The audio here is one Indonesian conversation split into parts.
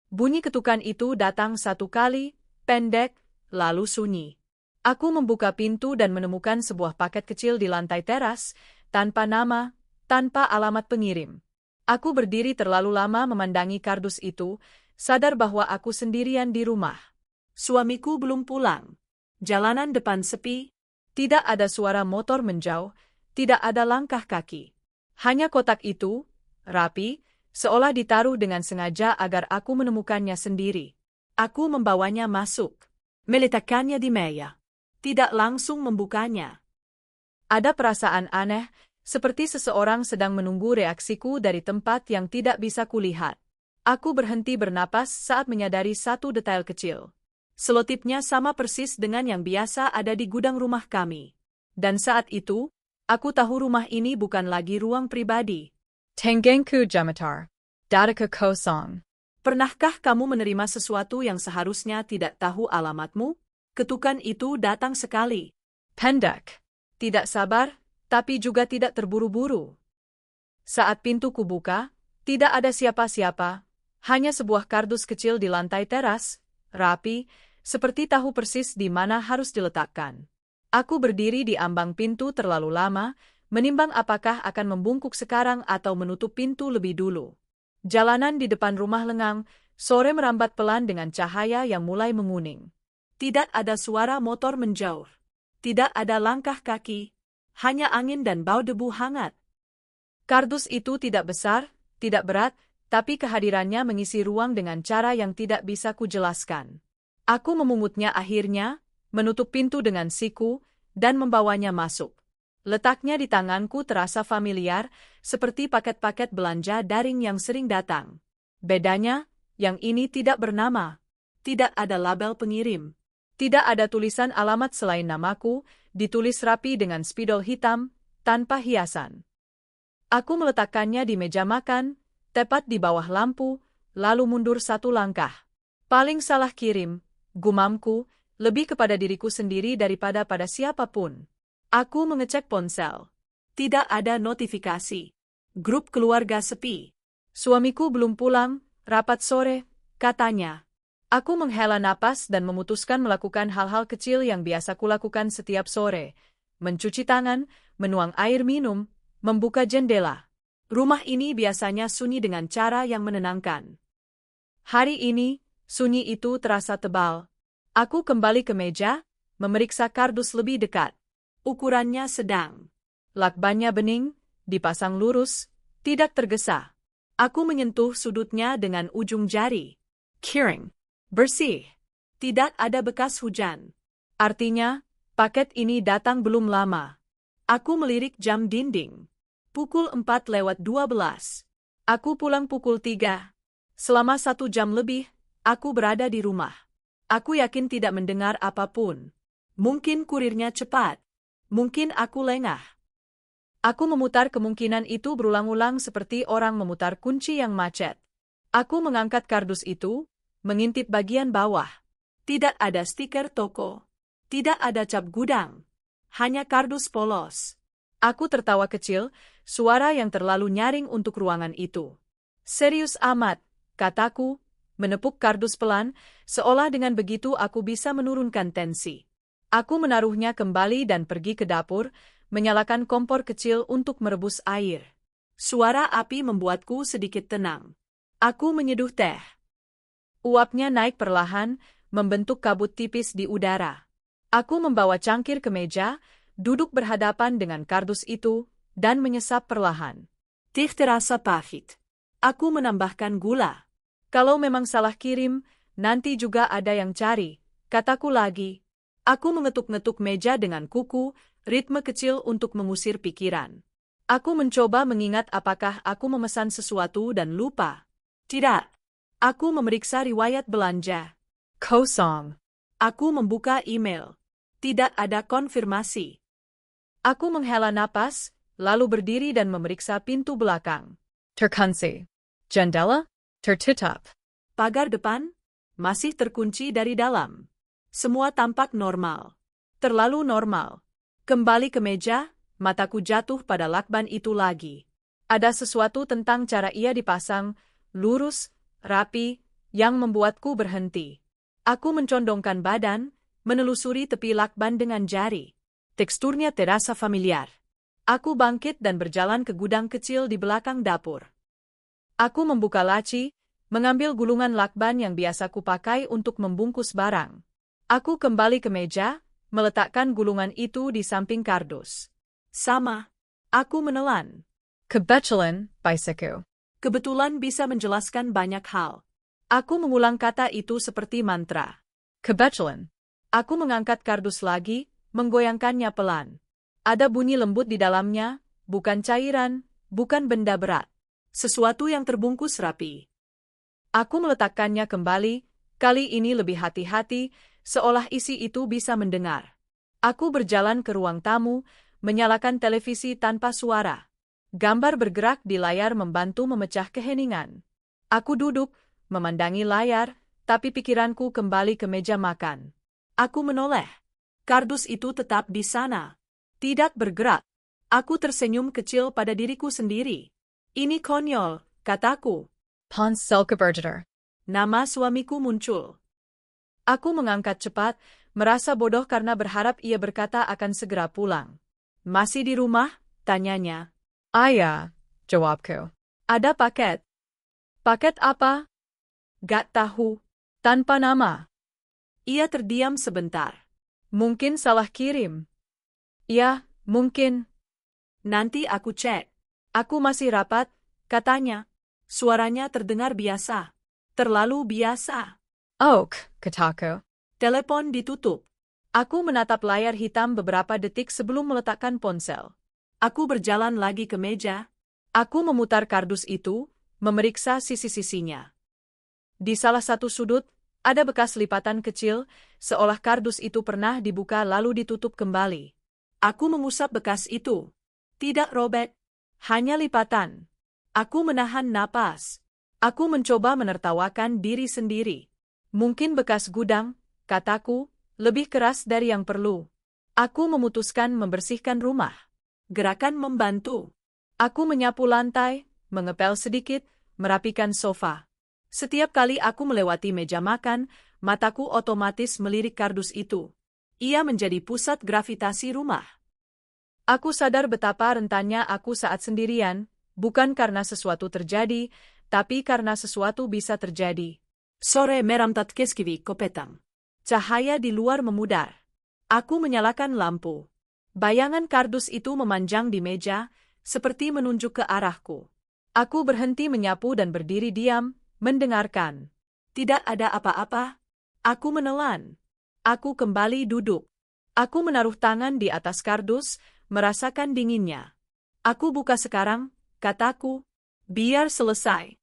Bunyi ketukan itu datang satu kali, pendek, lalu sunyi. Aku membuka pintu dan menemukan sebuah paket kecil di lantai teras, tanpa nama, tanpa alamat pengirim. Aku berdiri terlalu lama memandangi kardus itu, sadar bahwa aku sendirian di rumah. Suamiku belum pulang. Jalanan depan sepi, tidak ada suara motor menjauh, tidak ada langkah kaki. Hanya kotak itu, rapi, seolah ditaruh dengan sengaja agar aku menemukannya sendiri. Aku membawanya masuk, meletakkannya di meja. Tidak langsung membukanya. Ada perasaan aneh, seperti seseorang sedang menunggu reaksiku dari tempat yang tidak bisa kulihat. Aku berhenti bernapas saat menyadari satu detail kecil. Selotipnya sama persis dengan yang biasa ada di gudang rumah kami. Dan saat itu, aku tahu rumah ini bukan lagi ruang pribadi. Tengenku Jamatar. Dataka Kosong. Pernahkah kamu menerima sesuatu yang seharusnya tidak tahu alamatmu? Ketukan itu datang sekali. Pendek. Tidak sabar, tapi juga tidak terburu-buru. Saat pintu kubuka, tidak ada siapa-siapa, hanya sebuah kardus kecil di lantai teras, rapi, seperti tahu persis di mana harus diletakkan. Aku berdiri di ambang pintu terlalu lama, menimbang apakah akan membungkuk sekarang atau menutup pintu lebih dulu. Jalanan di depan rumah lengang, sore merambat pelan dengan cahaya yang mulai menguning. Tidak ada suara motor menjauh. Tidak ada langkah kaki, hanya angin dan bau debu hangat. Kardus itu tidak besar, tidak berat, tapi kehadirannya mengisi ruang dengan cara yang tidak bisa kujelaskan. Aku memungutnya akhirnya, menutup pintu dengan siku, dan membawanya masuk. Letaknya di tanganku terasa familiar, seperti paket-paket belanja daring yang sering datang. Bedanya, yang ini tidak bernama. Tidak ada label pengirim. Tidak ada tulisan alamat selain namaku, ditulis rapi dengan spidol hitam, tanpa hiasan. Aku meletakkannya di meja makan, tepat di bawah lampu, lalu mundur satu langkah. Paling salah kirim, gumamku, lebih kepada diriku sendiri daripada pada siapapun. Aku mengecek ponsel. Tidak ada notifikasi. Grup keluarga sepi. Suamiku belum pulang, rapat sore, katanya. Aku menghela napas dan memutuskan melakukan hal-hal kecil yang biasa kulakukan setiap sore. Mencuci tangan, menuang air minum, membuka jendela. Rumah ini biasanya sunyi dengan cara yang menenangkan. Hari ini, sunyi itu terasa tebal. Aku kembali ke meja, memeriksa kardus lebih dekat. Ukurannya sedang. Lakbannya bening, dipasang lurus, tidak tergesa. Aku menyentuh sudutnya dengan ujung jari. Kering. Bersih. Tidak ada bekas hujan. Artinya, paket ini datang belum lama. Aku melirik jam dinding. Pukul 4:12. Aku pulang pukul 3. Selama 1 jam lebih, aku berada di rumah. Aku yakin tidak mendengar apapun. Mungkin kurirnya cepat. Mungkin aku lengah. Aku memutar kemungkinan itu berulang-ulang seperti orang memutar kunci yang macet. Aku mengangkat kardus itu, mengintip bagian bawah. Tidak ada stiker toko. Tidak ada cap gudang. Hanya kardus polos. Aku tertawa kecil, suara yang terlalu nyaring untuk ruangan itu. Serius amat, kataku, menepuk kardus pelan, seolah dengan begitu aku bisa menurunkan tensi. Aku menaruhnya kembali dan pergi ke dapur, menyalakan kompor kecil untuk merebus air. Suara api membuatku sedikit tenang. Aku menyeduh teh. Uapnya naik perlahan, membentuk kabut tipis di udara. Aku membawa cangkir ke meja, duduk berhadapan dengan kardus itu, dan menyesap perlahan. Teh terasa pahit. Aku menambahkan gula. Kalau memang salah kirim, nanti juga ada yang cari, kataku lagi. Aku mengetuk-ngetuk meja dengan kuku, ritme kecil untuk mengusir pikiran. Aku mencoba mengingat apakah aku memesan sesuatu dan lupa. Tidak. Aku memeriksa riwayat belanja. Kosong. Aku membuka email. Tidak ada konfirmasi. Aku menghela napas, lalu berdiri dan memeriksa pintu belakang. Terkunci. Jendela? Tertutup. Pagar depan? Masih terkunci dari dalam. Semua tampak normal. Terlalu normal. Kembali ke meja, mataku jatuh pada lakban itu lagi. Ada sesuatu tentang cara ia dipasang, lurus, rapi, yang membuatku berhenti. Aku mencondongkan badan, menelusuri tepi lakban dengan jari. Teksturnya terasa familiar. Aku bangkit dan berjalan ke gudang kecil di belakang dapur. Aku membuka laci, mengambil gulungan lakban yang biasa kupakai untuk membungkus barang. Aku kembali ke meja, meletakkan gulungan itu di samping kardus. Sama. Aku menelan. Kebetulan, biseku. Kebetulan bisa menjelaskan banyak hal. Aku mengulang kata itu seperti mantra. Kebetulan. Aku mengangkat kardus lagi, menggoyangkannya pelan. Ada bunyi lembut di dalamnya, bukan cairan, bukan benda berat. Sesuatu yang terbungkus rapi. Aku meletakkannya kembali, kali ini lebih hati-hati, seolah isi itu bisa mendengar. Aku berjalan ke ruang tamu, menyalakan televisi tanpa suara. Gambar bergerak di layar membantu memecah keheningan. Aku duduk, memandangi layar, tapi pikiranku kembali ke meja makan. Aku menoleh. Kardus itu tetap di sana. Tidak bergerak. Aku tersenyum kecil pada diriku sendiri. Ini konyol, kataku. Ponsel keberjeter. Nama suamiku muncul. Aku mengangkat cepat, merasa bodoh karena berharap ia berkata akan segera pulang. Masih di rumah? Tanyanya. Ayah, jawabku. Ada paket. Paket apa? Gak tahu. Tanpa nama. Ia terdiam sebentar. Mungkin salah kirim. Ya, mungkin. Nanti aku cek. Aku masih rapat, katanya. Suaranya terdengar biasa. Terlalu biasa. Oak, kataku. Telepon ditutup. Aku menatap layar hitam beberapa detik sebelum meletakkan ponsel. Aku berjalan lagi ke meja. Aku memutar kardus itu, memeriksa sisi-sisinya. Di salah satu sudut, ada bekas lipatan kecil, seolah kardus itu pernah dibuka lalu ditutup kembali. Aku mengusap bekas itu. Tidak robek, hanya lipatan. Aku menahan napas. Aku mencoba menertawakan diri sendiri. Mungkin bekas gudang, kataku, lebih keras dari yang perlu. Aku memutuskan membersihkan rumah. Gerakan membantu. Aku menyapu lantai, mengepel sedikit, merapikan sofa. Setiap kali aku melewati meja makan, mataku otomatis melirik kardus itu. Ia menjadi pusat gravitasi rumah. Aku sadar betapa rentannya aku saat sendirian, bukan karena sesuatu terjadi, tapi karena sesuatu bisa terjadi. Sore meramtat keskivi kopetang. Cahaya di luar memudar. Aku menyalakan lampu. Bayangan kardus itu memanjang di meja, seperti menunjuk ke arahku. Aku berhenti menyapu dan berdiri diam, mendengarkan. Tidak ada apa-apa. Aku menelan. Aku kembali duduk. Aku menaruh tangan di atas kardus, merasakan dinginnya. Aku buka sekarang, kataku. Biar selesai.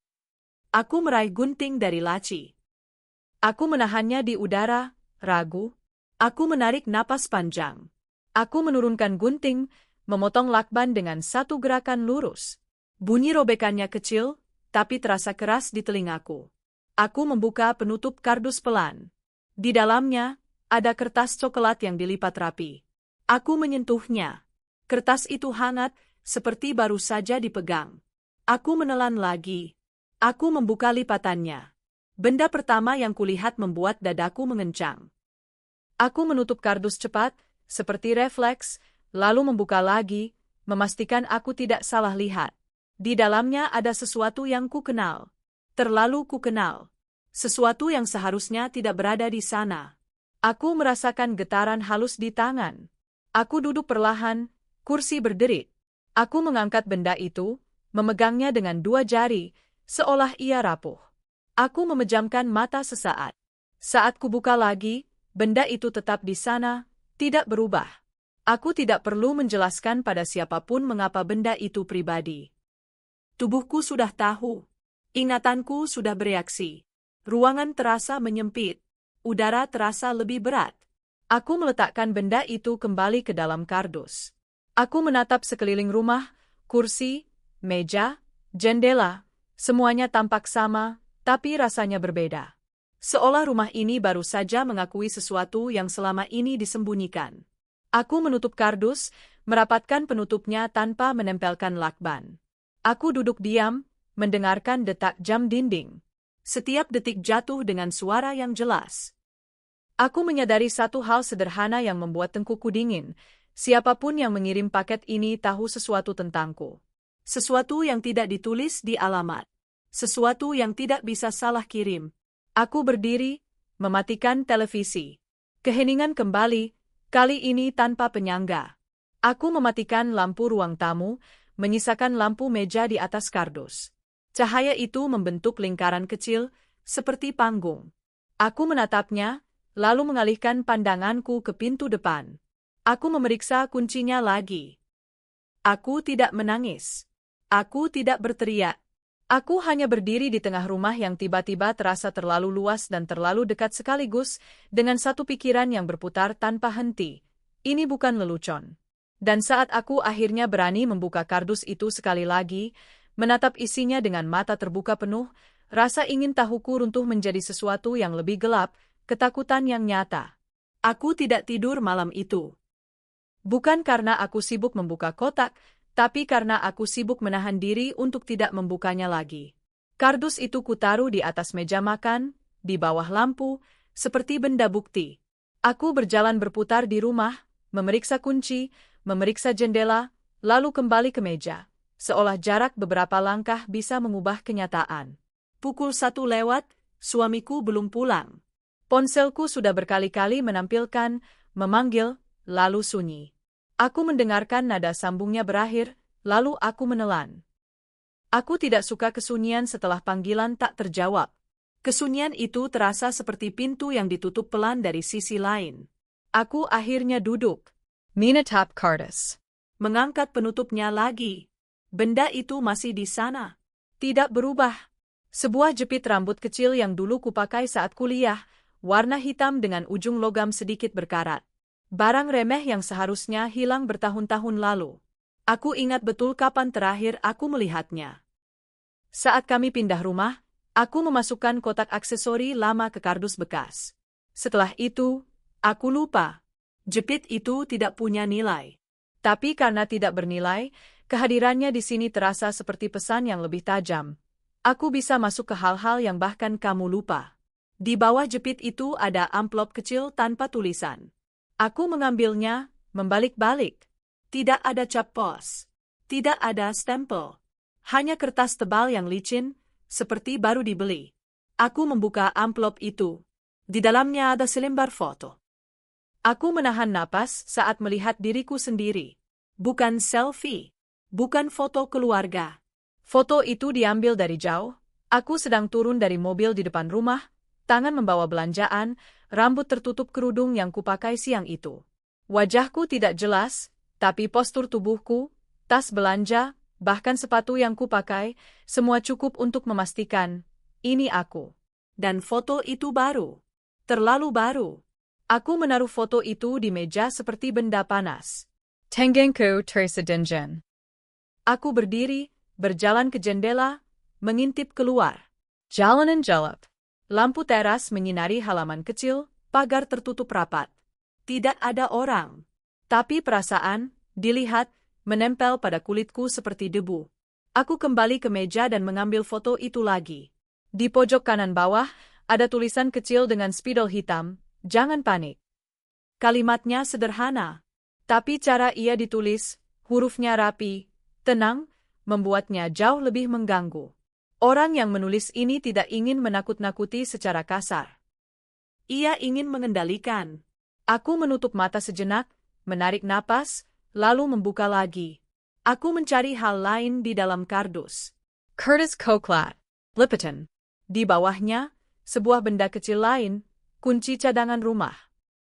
Aku meraih gunting dari laci. Aku menahannya di udara, ragu. Aku menarik napas panjang. Aku menurunkan gunting, memotong lakban dengan satu gerakan lurus. Bunyi robekannya kecil, tapi terasa keras di telingaku. Aku membuka penutup kardus pelan. Di dalamnya, ada kertas coklat yang dilipat rapi. Aku menyentuhnya. Kertas itu hangat, seperti baru saja dipegang. Aku menelan lagi. Aku membuka lipatannya. Benda pertama yang kulihat membuat dadaku mengencang. Aku menutup kardus cepat, seperti refleks, lalu membuka lagi, memastikan aku tidak salah lihat. Di dalamnya ada sesuatu yang kukenal. Terlalu kukenal. Sesuatu yang seharusnya tidak berada di sana. Aku merasakan getaran halus di tangan. Aku duduk perlahan, kursi berderit. Aku mengangkat benda itu, memegangnya dengan dua jari, seolah ia rapuh. Aku memejamkan mata sesaat. Saat kubuka lagi, benda itu tetap di sana, tidak berubah. Aku tidak perlu menjelaskan pada siapapun mengapa benda itu pribadi. Tubuhku sudah tahu. Ingatanku sudah bereaksi. Ruangan terasa menyempit. Udara terasa lebih berat. Aku meletakkan benda itu kembali ke dalam kardus. Aku menatap sekeliling rumah, kursi, meja, jendela. Semuanya tampak sama, tapi rasanya berbeda. Seolah rumah ini baru saja mengakui sesuatu yang selama ini disembunyikan. Aku menutup kardus, merapatkan penutupnya tanpa menempelkan lakban. Aku duduk diam, mendengarkan detak jam dinding. Setiap detik jatuh dengan suara yang jelas. Aku menyadari satu hal sederhana yang membuat tengkuku dingin. Siapapun yang mengirim paket ini tahu sesuatu tentangku. Sesuatu yang tidak ditulis di alamat. Sesuatu yang tidak bisa salah kirim. Aku berdiri, mematikan televisi. Keheningan kembali, kali ini tanpa penyangga. Aku mematikan lampu ruang tamu, menyisakan lampu meja di atas kardus. Cahaya itu membentuk lingkaran kecil, seperti panggung. Aku menatapnya, lalu mengalihkan pandanganku ke pintu depan. Aku memeriksa kuncinya lagi. Aku tidak menangis. Aku tidak berteriak. Aku hanya berdiri di tengah rumah yang tiba-tiba terasa terlalu luas dan terlalu dekat sekaligus, dengan satu pikiran yang berputar tanpa henti. Ini bukan lelucon. Dan saat aku akhirnya berani membuka kardus itu sekali lagi, menatap isinya dengan mata terbuka penuh, rasa ingin tahuku runtuh menjadi sesuatu yang lebih gelap, ketakutan yang nyata. Aku tidak tidur malam itu. Bukan karena aku sibuk membuka kotak, tapi karena aku sibuk menahan diri untuk tidak membukanya lagi. Kardus itu kutaruh di atas meja makan, di bawah lampu, seperti benda bukti. Aku berjalan berputar di rumah, memeriksa kunci, memeriksa jendela, lalu kembali ke meja, seolah jarak beberapa langkah bisa mengubah kenyataan. Pukul 1 lewat, suamiku belum pulang. Ponselku sudah berkali-kali menampilkan, memanggil, lalu sunyi. Aku mendengarkan nada sambungnya berakhir, lalu aku menelan. Aku tidak suka kesunyian setelah panggilan tak terjawab. Kesunyian itu terasa seperti pintu yang ditutup pelan dari sisi lain. Aku akhirnya duduk. Menatap kardus. Mengangkat penutupnya lagi. Benda itu masih di sana. Tidak berubah. Sebuah jepit rambut kecil yang dulu kupakai saat kuliah, warna hitam dengan ujung logam sedikit berkarat. Barang remeh yang seharusnya hilang bertahun-tahun lalu. Aku ingat betul kapan terakhir aku melihatnya. Saat kami pindah rumah, aku memasukkan kotak aksesori lama ke kardus bekas. Setelah itu, aku lupa. Jepit itu tidak punya nilai. Tapi karena tidak bernilai, kehadirannya di sini terasa seperti pesan yang lebih tajam. Aku bisa masuk ke hal-hal yang bahkan kamu lupa. Di bawah jepit itu ada amplop kecil tanpa tulisan. Aku mengambilnya, membalik-balik. Tidak ada cap pos. Tidak ada stempel. Hanya kertas tebal yang licin, seperti baru dibeli. Aku membuka amplop itu. Di dalamnya ada selembar foto. Aku menahan napas saat melihat diriku sendiri. Bukan selfie. Bukan foto keluarga. Foto itu diambil dari jauh. Aku sedang turun dari mobil di depan rumah, tangan membawa belanjaan, rambut tertutup kerudung yang kupakai siang itu. Wajahku tidak jelas, tapi postur tubuhku, tas belanja, bahkan sepatu yang kupakai, semua cukup untuk memastikan, ini aku. Dan foto itu baru. Terlalu baru. Aku menaruh foto itu di meja seperti benda panas. Tenggengku tersedenggan. Aku berdiri, berjalan ke jendela, mengintip keluar. Jalanan gelap. Lampu teras menyinari halaman kecil, pagar tertutup rapat. Tidak ada orang. Tapi perasaan, dilihat, menempel pada kulitku seperti debu. Aku kembali ke meja dan mengambil foto itu lagi. Di pojok kanan bawah, ada tulisan kecil dengan spidol hitam, jangan panik. Kalimatnya sederhana. Tapi cara ia ditulis, hurufnya rapi, tenang, membuatnya jauh lebih mengganggu. Orang yang menulis ini tidak ingin menakut-nakuti secara kasar. Ia ingin mengendalikan. Aku menutup mata sejenak, menarik napas, lalu membuka lagi. Aku mencari hal lain di dalam kardus. Curtis Coquelat, Lipton. Di bawahnya, sebuah benda kecil lain, kunci cadangan rumah.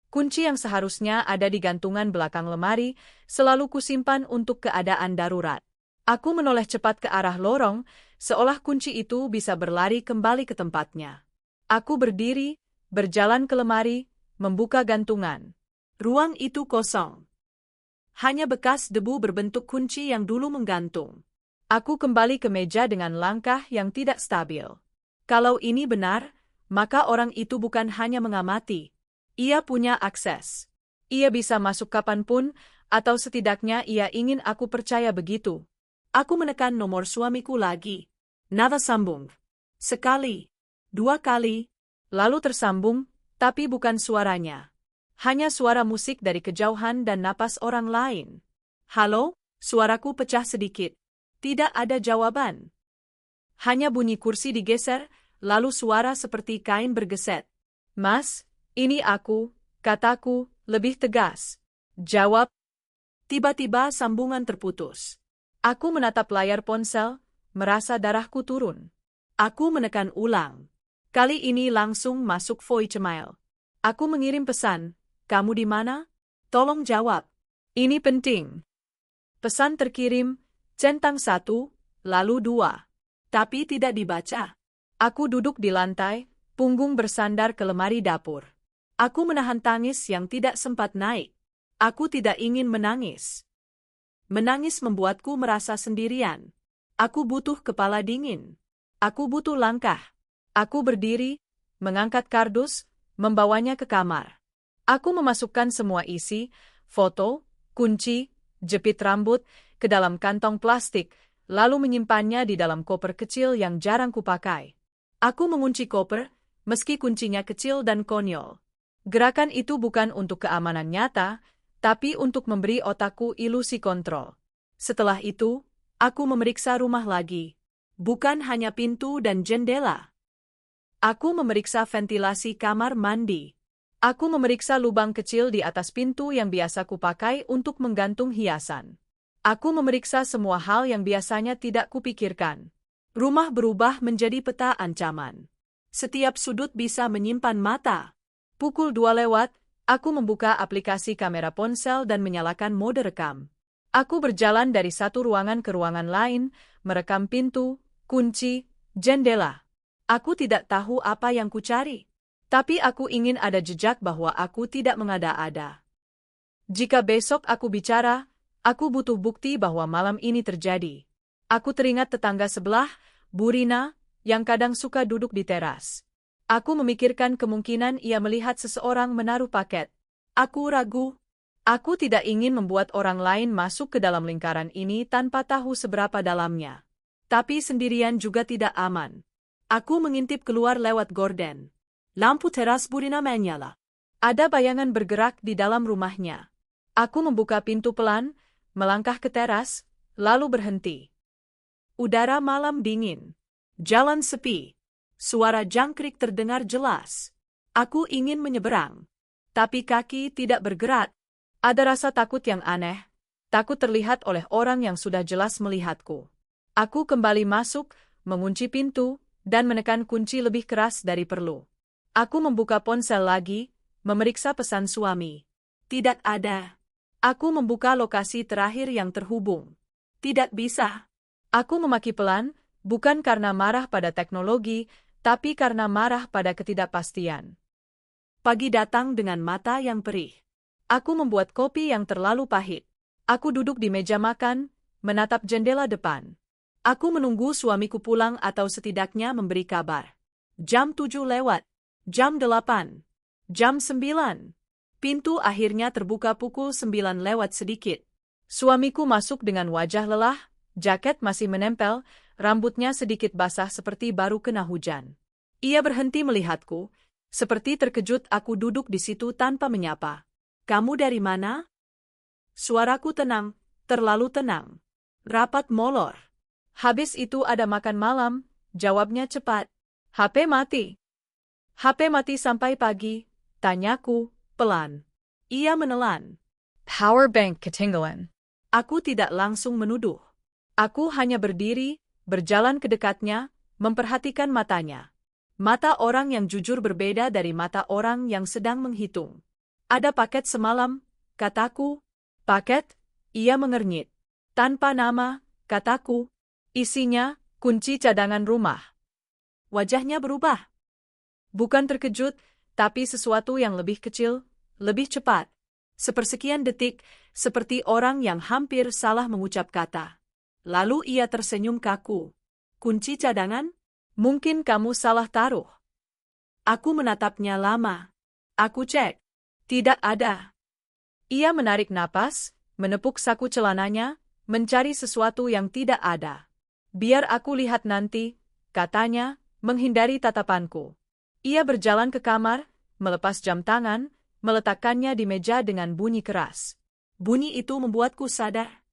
Kunci yang seharusnya ada di gantungan belakang lemari, selalu kusimpan untuk keadaan darurat. Aku menoleh cepat ke arah lorong, seolah kunci itu bisa berlari kembali ke tempatnya. Aku berdiri, berjalan ke lemari, membuka gantungan. Ruang itu kosong. Hanya bekas debu berbentuk kunci yang dulu menggantung. Aku kembali ke meja dengan langkah yang tidak stabil. Kalau ini benar, maka orang itu bukan hanya mengamati. Ia punya akses. Ia bisa masuk kapanpun, atau setidaknya ia ingin aku percaya begitu. Aku menekan nomor suamiku lagi. Nada sambung. Sekali. 2 kali. Lalu tersambung, tapi bukan suaranya. Hanya suara musik dari kejauhan dan napas orang lain. Halo? Suaraku pecah sedikit. Tidak ada jawaban. Hanya bunyi kursi digeser, lalu suara seperti kain bergeset. Mas, ini aku, kataku, lebih tegas. Jawab. Tiba-tiba sambungan terputus. Aku menatap layar ponsel, merasa darahku turun. Aku menekan ulang. Kali ini langsung masuk voicemail. Aku mengirim pesan, kamu di mana? Tolong jawab. Ini penting. Pesan terkirim, centang 1, lalu 2. Tapi tidak dibaca. Aku duduk di lantai, punggung bersandar ke lemari dapur. Aku menahan tangis yang tidak sempat naik. Aku tidak ingin menangis. Menangis membuatku merasa sendirian. Aku butuh kepala dingin. Aku butuh langkah. Aku berdiri, mengangkat kardus, membawanya ke kamar. Aku memasukkan semua isi, foto, kunci, jepit rambut, ke dalam kantong plastik, lalu menyimpannya di dalam koper kecil yang jarang kupakai. Aku mengunci koper, meski kuncinya kecil dan konyol. Gerakan itu bukan untuk keamanan nyata, tapi untuk memberi otakku ilusi kontrol. Setelah itu, aku memeriksa rumah lagi. Bukan hanya pintu dan jendela. Aku memeriksa ventilasi kamar mandi. Aku memeriksa lubang kecil di atas pintu yang biasa kupakai untuk menggantung hiasan. Aku memeriksa semua hal yang biasanya tidak kupikirkan. Rumah berubah menjadi peta ancaman. Setiap sudut bisa menyimpan mata. Pukul 2 lewat, aku membuka aplikasi kamera ponsel dan menyalakan mode rekam. Aku berjalan dari satu ruangan ke ruangan lain, merekam pintu, kunci, jendela. Aku tidak tahu apa yang kucari. Tapi aku ingin ada jejak bahwa aku tidak mengada-ada. Jika besok aku bicara, aku butuh bukti bahwa malam ini terjadi. Aku teringat tetangga sebelah, Bu Rina, yang kadang suka duduk di teras. Aku memikirkan kemungkinan ia melihat seseorang menaruh paket. Aku ragu. Aku tidak ingin membuat orang lain masuk ke dalam lingkaran ini tanpa tahu seberapa dalamnya. Tapi sendirian juga tidak aman. Aku mengintip keluar lewat gorden. Lampu teras Bu Rina menyala. Ada bayangan bergerak di dalam rumahnya. Aku membuka pintu pelan, melangkah ke teras, lalu berhenti. Udara malam dingin. Jalan sepi. Suara jangkrik terdengar jelas. Aku ingin menyeberang. Tapi kaki tidak bergerak. Ada rasa takut yang aneh. Takut terlihat oleh orang yang sudah jelas melihatku. Aku kembali masuk, mengunci pintu, dan menekan kunci lebih keras dari perlu. Aku membuka ponsel lagi, memeriksa pesan suami. Tidak ada. Aku membuka lokasi terakhir yang terhubung. Tidak bisa. Aku memaki pelan, bukan karena marah pada teknologi, tapi karena marah pada ketidakpastian. Pagi datang dengan mata yang perih. Aku membuat kopi yang terlalu pahit. Aku duduk di meja makan, menatap jendela depan. Aku menunggu suamiku pulang atau setidaknya memberi kabar. Jam 7 lewat. Jam 8. Jam 9. Pintu akhirnya terbuka pukul 9 lewat sedikit. Suamiku masuk dengan wajah lelah, jaket masih menempel, rambutnya sedikit basah seperti baru kena hujan. Ia berhenti melihatku, seperti terkejut aku duduk di situ tanpa menyapa. Kamu dari mana? Suaraku tenang, terlalu tenang. Rapat molor. Habis itu ada makan malam, jawabnya cepat. HP mati. HP mati sampai pagi, tanyaku, pelan. Ia menelan. Power bank ketinggalan. Aku tidak langsung menuduh. Aku hanya berdiri, berjalan ke dekatnya, memperhatikan matanya. Mata orang yang jujur berbeda dari mata orang yang sedang menghitung. Ada paket semalam, kataku. Paket? Ia mengernyit. Tanpa nama, kataku. Isinya, kunci cadangan rumah. Wajahnya berubah. Bukan terkejut, tapi sesuatu yang lebih kecil, lebih cepat. Sepersekian detik, seperti orang yang hampir salah mengucap kata. Lalu ia tersenyum kaku. Kunci cadangan? Mungkin kamu salah taruh. Aku menatapnya lama. Aku cek. Tidak ada. Ia menarik napas, menepuk saku celananya, mencari sesuatu yang tidak ada. Biar aku lihat nanti, katanya, menghindari tatapanku. Ia berjalan ke kamar, melepas jam tangan, meletakkannya di meja dengan bunyi keras. Bunyi itu membuatku sadar.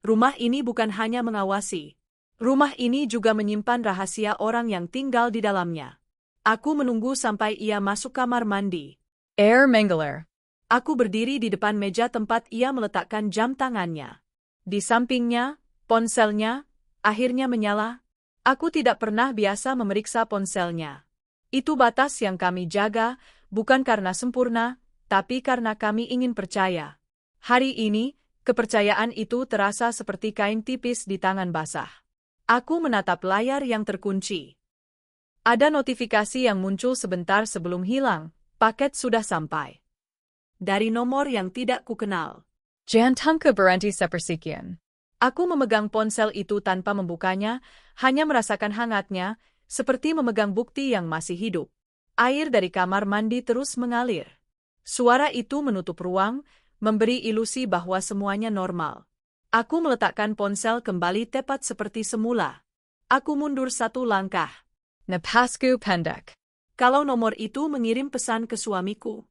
Rumah ini bukan hanya mengawasi. Rumah ini juga menyimpan rahasia orang yang tinggal di dalamnya. Aku menunggu sampai ia masuk kamar mandi. Air Mengler. Aku berdiri di depan meja tempat ia meletakkan jam tangannya. Di sampingnya, ponselnya, akhirnya menyala. Aku tidak pernah biasa memeriksa ponselnya. Itu batas yang kami jaga, bukan karena sempurna, tapi karena kami ingin percaya. Hari ini, kepercayaan itu terasa seperti kain tipis di tangan basah. Aku menatap layar yang terkunci. Ada notifikasi yang muncul sebentar sebelum hilang, paket sudah sampai. Dari nomor yang tidak kukenal. Jangan berhenti sepersekian. Aku memegang ponsel itu tanpa membukanya, hanya merasakan hangatnya, seperti memegang bukti yang masih hidup. Air dari kamar mandi terus mengalir. Suara itu menutup ruang, memberi ilusi bahwa semuanya normal. Aku meletakkan ponsel kembali tepat seperti semula. Aku mundur satu langkah. Napasku pendek. Kalau nomor itu mengirim pesan ke suamiku,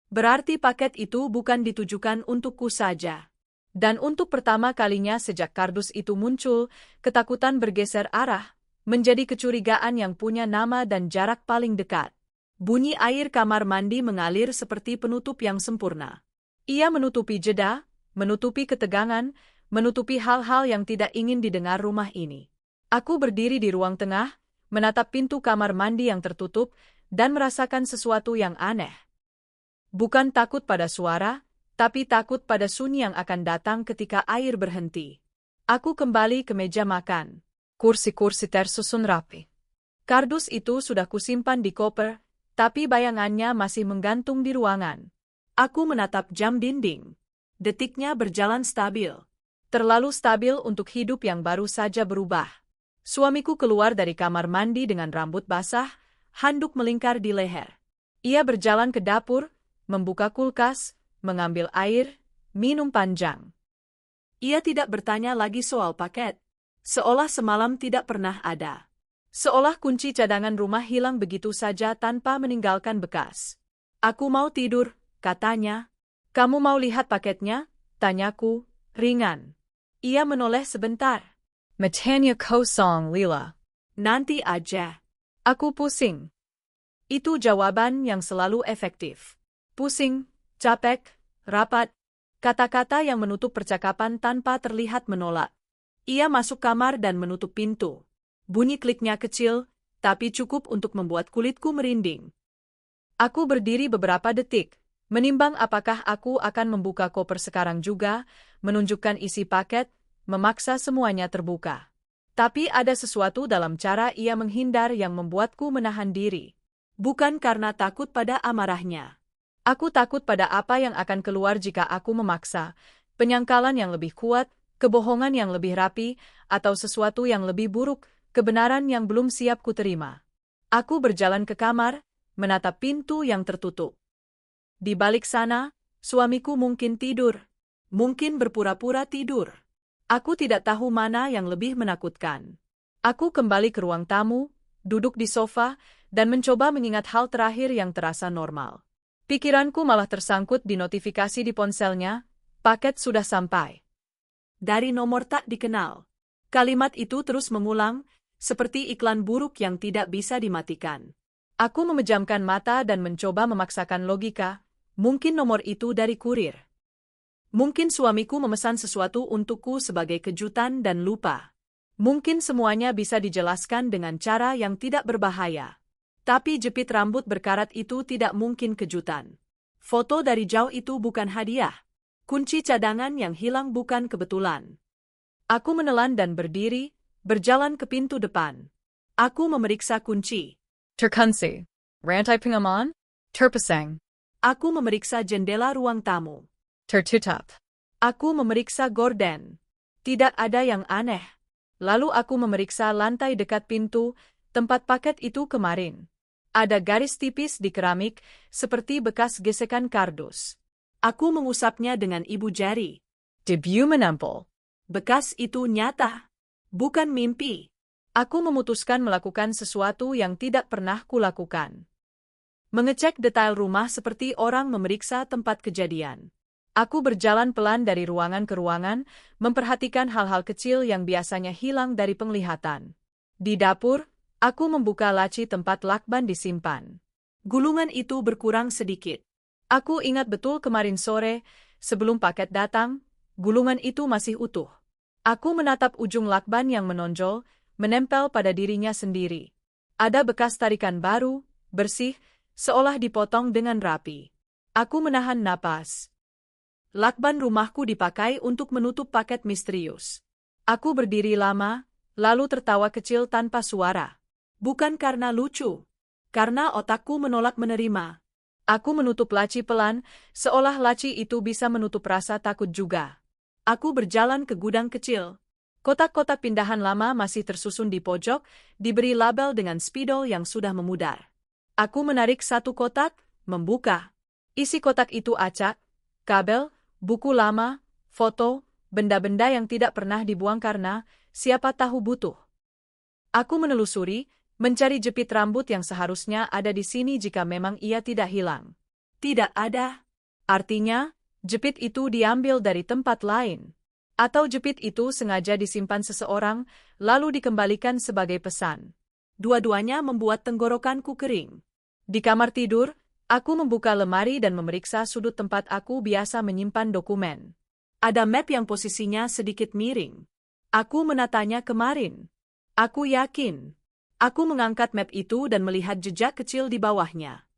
berarti paket itu bukan ditujukan untukku saja. Dan untuk pertama kalinya sejak kardus itu muncul, ketakutan bergeser arah, menjadi kecurigaan yang punya nama dan jarak paling dekat. Bunyi air kamar mandi mengalir seperti penutup yang sempurna. Ia menutupi jeda, menutupi ketegangan, menutupi hal-hal yang tidak ingin didengar rumah ini. Aku berdiri di ruang tengah, menatap pintu kamar mandi yang tertutup, dan merasakan sesuatu yang aneh. Bukan takut pada suara, tapi takut pada sunyi yang akan datang ketika air berhenti. Aku kembali ke meja makan. Kursi-kursi tersusun rapi. Kardus itu sudah kusimpan di koper, tapi bayangannya masih menggantung di ruangan. Aku menatap jam dinding. Detiknya berjalan stabil. Terlalu stabil untuk hidup yang baru saja berubah. Suamiku keluar dari kamar mandi dengan rambut basah, handuk melingkar di leher. Ia berjalan ke dapur, membuka kulkas, mengambil air, minum panjang. Ia tidak bertanya lagi soal paket. Seolah semalam tidak pernah ada. Seolah kunci cadangan rumah hilang begitu saja tanpa meninggalkan bekas. Aku mau tidur, katanya. Kamu mau lihat paketnya? Tanyaku, ringan. Ia menoleh sebentar. Matanya kosong, Lila. Nanti aja. Aku pusing. Itu jawaban yang selalu efektif. Pusing, capek, rapat, kata-kata yang menutup percakapan tanpa terlihat menolak. Ia masuk kamar dan menutup pintu. Bunyi kliknya kecil, tapi cukup untuk membuat kulitku merinding. Aku berdiri beberapa detik, menimbang apakah aku akan membuka koper sekarang juga, menunjukkan isi paket, memaksa semuanya terbuka. Tapi ada sesuatu dalam cara ia menghindar yang membuatku menahan diri. Bukan karena takut pada amarahnya. Aku takut pada apa yang akan keluar jika aku memaksa, penyangkalan yang lebih kuat, kebohongan yang lebih rapi, atau sesuatu yang lebih buruk, kebenaran yang belum siap kuterima. Aku berjalan ke kamar, menatap pintu yang tertutup. Di balik sana, suamiku mungkin tidur, mungkin berpura-pura tidur. Aku tidak tahu mana yang lebih menakutkan. Aku kembali ke ruang tamu, duduk di sofa, dan mencoba mengingat hal terakhir yang terasa normal. Pikiranku malah tersangkut di notifikasi di ponselnya, paket sudah sampai. Dari nomor tak dikenal. Kalimat itu terus mengulang, seperti iklan buruk yang tidak bisa dimatikan. Aku memejamkan mata dan mencoba memaksakan logika, mungkin nomor itu dari kurir. Mungkin suamiku memesan sesuatu untukku sebagai kejutan dan lupa. Mungkin semuanya bisa dijelaskan dengan cara yang tidak berbahaya. Tapi jepit rambut berkarat itu tidak mungkin kejutan. Foto dari jauh itu bukan hadiah. Kunci cadangan yang hilang bukan kebetulan. Aku menelan dan berdiri, berjalan ke pintu depan. Aku memeriksa kunci. Terkunci. Rantai pengaman? Terpasang. Aku memeriksa jendela ruang tamu. Tertutup. Aku memeriksa gorden. Tidak ada yang aneh. Lalu aku memeriksa lantai dekat pintu, tempat paket itu kemarin. Ada garis tipis di keramik, seperti bekas gesekan kardus. Aku mengusapnya dengan ibu jari. Debu menempel. Bekas itu nyata. Bukan mimpi. Aku memutuskan melakukan sesuatu yang tidak pernah kulakukan. Mengecek detail rumah seperti orang memeriksa tempat kejadian. Aku berjalan pelan dari ruangan ke ruangan, memperhatikan hal-hal kecil yang biasanya hilang dari penglihatan. Di dapur, aku membuka laci tempat lakban disimpan. Gulungan itu berkurang sedikit. Aku ingat betul kemarin sore, sebelum paket datang, gulungan itu masih utuh. Aku menatap ujung lakban yang menonjol, menempel pada dirinya sendiri. Ada bekas tarikan baru, bersih, seolah dipotong dengan rapi. Aku menahan napas. Lakban rumahku dipakai untuk menutup paket misterius. Aku berdiri lama, lalu tertawa kecil tanpa suara. Bukan karena lucu, karena otakku menolak menerima. Aku menutup laci pelan, seolah laci itu bisa menutup rasa takut juga. Aku berjalan ke gudang kecil. Kotak-kotak pindahan lama masih tersusun di pojok, diberi label dengan spidol yang sudah memudar. Aku menarik satu kotak, membuka. Isi kotak itu acak, kabel, buku lama, foto, benda-benda yang tidak pernah dibuang karena siapa tahu butuh. Aku menelusuri, mencari jepit rambut yang seharusnya ada di sini jika memang ia tidak hilang. Tidak ada. Artinya, jepit itu diambil dari tempat lain. Atau jepit itu sengaja disimpan seseorang, lalu dikembalikan sebagai pesan. Dua-duanya membuat tenggorokanku kering. Di kamar tidur, aku membuka lemari dan memeriksa sudut tempat aku biasa menyimpan dokumen. Ada map yang posisinya sedikit miring. Aku menatanya kemarin. Aku yakin. Aku mengangkat map itu dan melihat jejak kecil di bawahnya.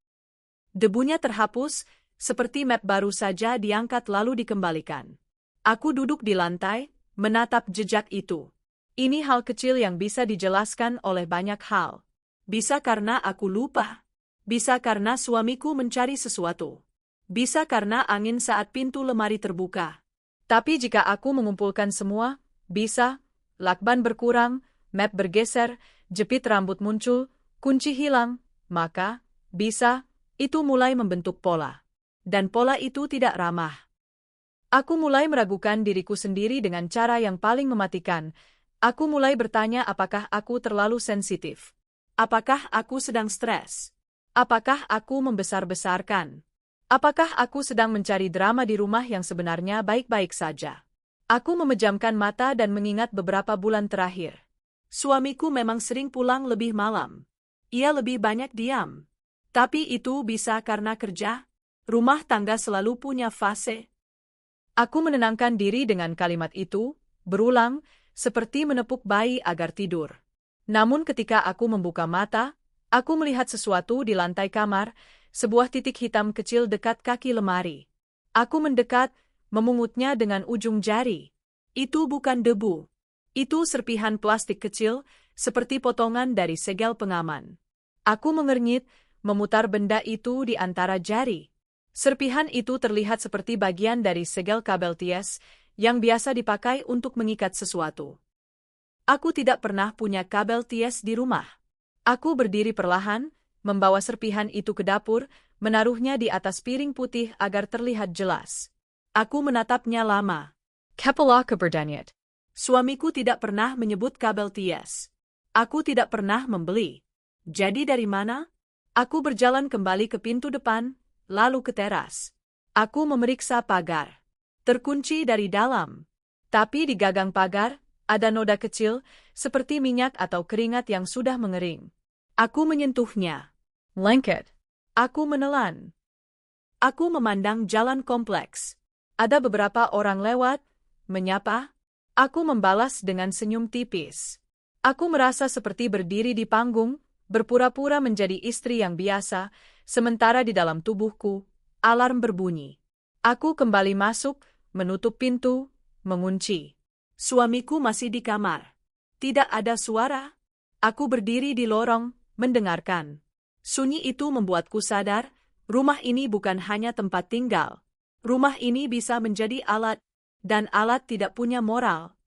Debunya terhapus, seperti map baru saja diangkat lalu dikembalikan. Aku duduk di lantai, menatap jejak itu. Ini hal kecil yang bisa dijelaskan oleh banyak hal. Bisa karena aku lupa. Bisa karena suamiku mencari sesuatu. Bisa karena angin saat pintu lemari terbuka. Tapi jika aku mengumpulkan semua, bisa, lakban berkurang, map bergeser, jepit rambut muncul, kunci hilang, maka, bisa, itu mulai membentuk pola. Dan pola itu tidak ramah. Aku mulai meragukan diriku sendiri dengan cara yang paling mematikan. Aku mulai bertanya apakah aku terlalu sensitif. Apakah aku sedang stres? Apakah aku membesar-besarkan? Apakah aku sedang mencari drama di rumah yang sebenarnya baik-baik saja? Aku memejamkan mata dan mengingat beberapa bulan terakhir. Suamiku memang sering pulang lebih malam. Ia lebih banyak diam. Tapi itu bisa karena kerja. Rumah tangga selalu punya fase. Aku menenangkan diri dengan kalimat itu, berulang, seperti menepuk bayi agar tidur. Namun ketika aku membuka mata, aku melihat sesuatu di lantai kamar, sebuah titik hitam kecil dekat kaki lemari. Aku mendekat, memungutnya dengan ujung jari. Itu bukan debu. Itu serpihan plastik kecil, seperti potongan dari segel pengaman. Aku mengernyit, memutar benda itu di antara jari. Serpihan itu terlihat seperti bagian dari segel kabel ties yang biasa dipakai untuk mengikat sesuatu. Aku tidak pernah punya kabel ties di rumah. Aku berdiri perlahan, membawa serpihan itu ke dapur, menaruhnya di atas piring putih agar terlihat jelas. Aku menatapnya lama. Kepala keberanian. Suamiku tidak pernah menyebut kabel ties. Aku tidak pernah membeli. Jadi dari mana? Aku berjalan kembali ke pintu depan, lalu ke teras. Aku memeriksa pagar. Terkunci dari dalam. Tapi di gagang pagar, ada noda kecil, seperti minyak atau keringat yang sudah mengering. Aku menyentuhnya. Lengket. Aku menelan. Aku memandang jalan kompleks. Ada beberapa orang lewat, menyapa. Aku membalas dengan senyum tipis. Aku merasa seperti berdiri di panggung, berpura-pura menjadi istri yang biasa, sementara di dalam tubuhku, alarm berbunyi. Aku kembali masuk, menutup pintu, mengunci. Suamiku masih di kamar. Tidak ada suara. Aku berdiri di lorong, mendengarkan. Sunyi itu membuatku sadar, rumah ini bukan hanya tempat tinggal. Rumah ini bisa menjadi alat, dan alat tidak punya moral.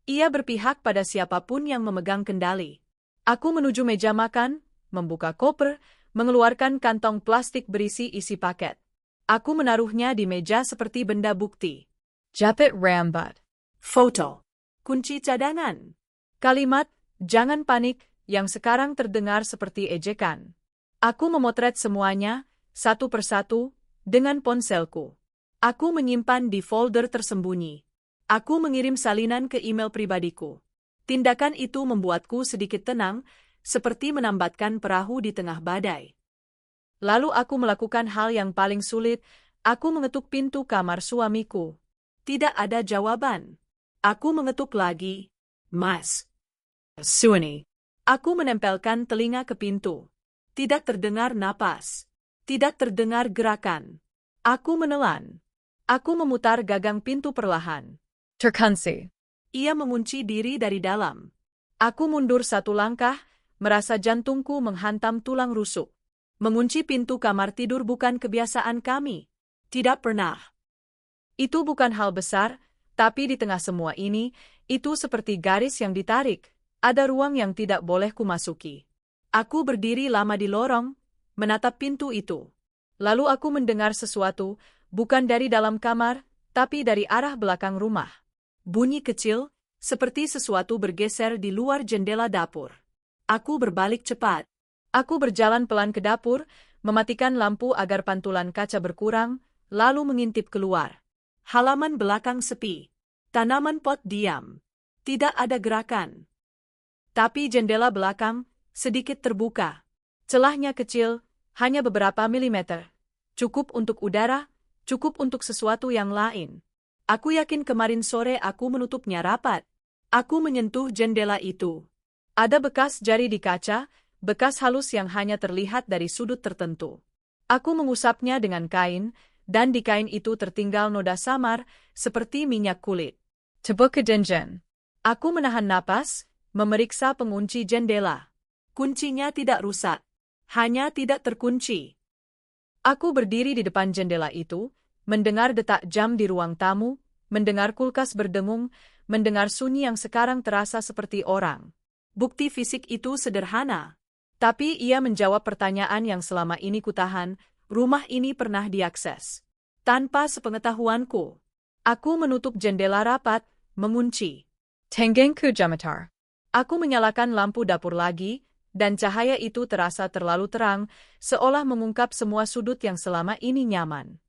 Ia berpihak pada siapapun yang memegang kendali. Aku menuju meja makan, membuka koper, mengeluarkan kantong plastik berisi isi paket. Aku menaruhnya di meja seperti benda bukti. Japit rambat. Foto. Kunci cadangan. Kalimat, Jangan panik, yang sekarang terdengar seperti ejekan. Aku memotret semuanya, satu persatu, dengan ponselku. Aku menyimpan di folder tersembunyi. Aku mengirim salinan ke email pribadiku. Tindakan itu membuatku sedikit tenang, seperti menambatkan perahu di tengah badai. Lalu aku melakukan hal yang paling sulit, aku mengetuk pintu kamar suamiku. Tidak ada jawaban. Aku mengetuk lagi. Mas. Suami. Aku menempelkan telinga ke pintu. Tidak terdengar napas. Tidak terdengar gerakan. Aku menelan. Aku memutar gagang pintu perlahan. Terkunci. Ia mengunci diri dari dalam. Aku mundur satu langkah, merasa jantungku menghantam tulang rusuk. Mengunci pintu kamar tidur bukan kebiasaan kami. Tidak pernah. Itu bukan hal besar, tapi di tengah semua ini, itu seperti garis yang ditarik. Ada ruang yang tidak boleh kumasuki. Aku berdiri lama di lorong, menatap pintu itu. Lalu aku mendengar sesuatu, bukan dari dalam kamar, tapi dari arah belakang rumah. Bunyi kecil, seperti sesuatu bergeser di luar jendela dapur. Aku berbalik cepat. Aku berjalan pelan ke dapur, mematikan lampu agar pantulan kaca berkurang, lalu mengintip keluar. Halaman belakang sepi. Tanaman pot diam. Tidak ada gerakan. Tapi jendela belakang sedikit terbuka. Celahnya kecil, hanya beberapa milimeter. Cukup untuk udara, cukup untuk sesuatu yang lain. Aku yakin kemarin sore aku menutupnya rapat. Aku menyentuh jendela itu. Ada bekas jari di kaca, bekas halus yang hanya terlihat dari sudut tertentu. Aku mengusapnya dengan kain, dan di kain itu tertinggal noda samar, seperti minyak kulit. Terbuka denjen. Aku menahan napas, memeriksa pengunci jendela. Kuncinya tidak rusak, hanya tidak terkunci. Aku berdiri di depan jendela itu, mendengar detak jam di ruang tamu, mendengar kulkas berdengung, mendengar sunyi yang sekarang terasa seperti orang. Bukti fisik itu sederhana. Tapi ia menjawab pertanyaan yang selama ini kutahan, rumah ini pernah diakses. Tanpa sepengetahuanku. Aku menutup jendela rapat, mengunci. Tenggengku jamatar. Aku menyalakan lampu dapur lagi, dan cahaya itu terasa terlalu terang, seolah mengungkap semua sudut yang selama ini nyaman.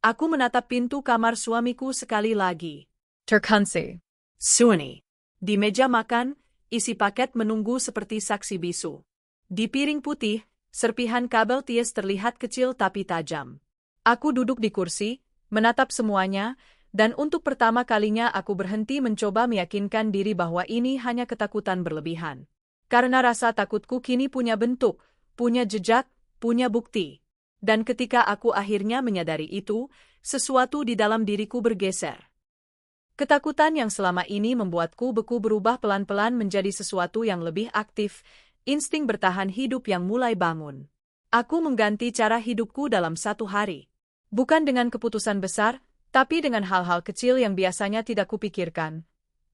Aku menatap pintu kamar suamiku sekali lagi. Terkunci. Suami. Di meja makan, isi paket menunggu seperti saksi bisu. Di piring putih, serpihan kabel ties terlihat kecil tapi tajam. Aku duduk di kursi, menatap semuanya, dan untuk pertama kalinya aku berhenti mencoba meyakinkan diri bahwa ini hanya ketakutan berlebihan. Karena rasa takutku kini punya bentuk, punya jejak, punya bukti. Dan ketika aku akhirnya menyadari itu, sesuatu di dalam diriku bergeser. Ketakutan yang selama ini membuatku beku berubah pelan-pelan menjadi sesuatu yang lebih aktif, insting bertahan hidup yang mulai bangun. Aku mengganti cara hidupku dalam satu hari. Bukan dengan keputusan besar, tapi dengan hal-hal kecil yang biasanya tidak kupikirkan.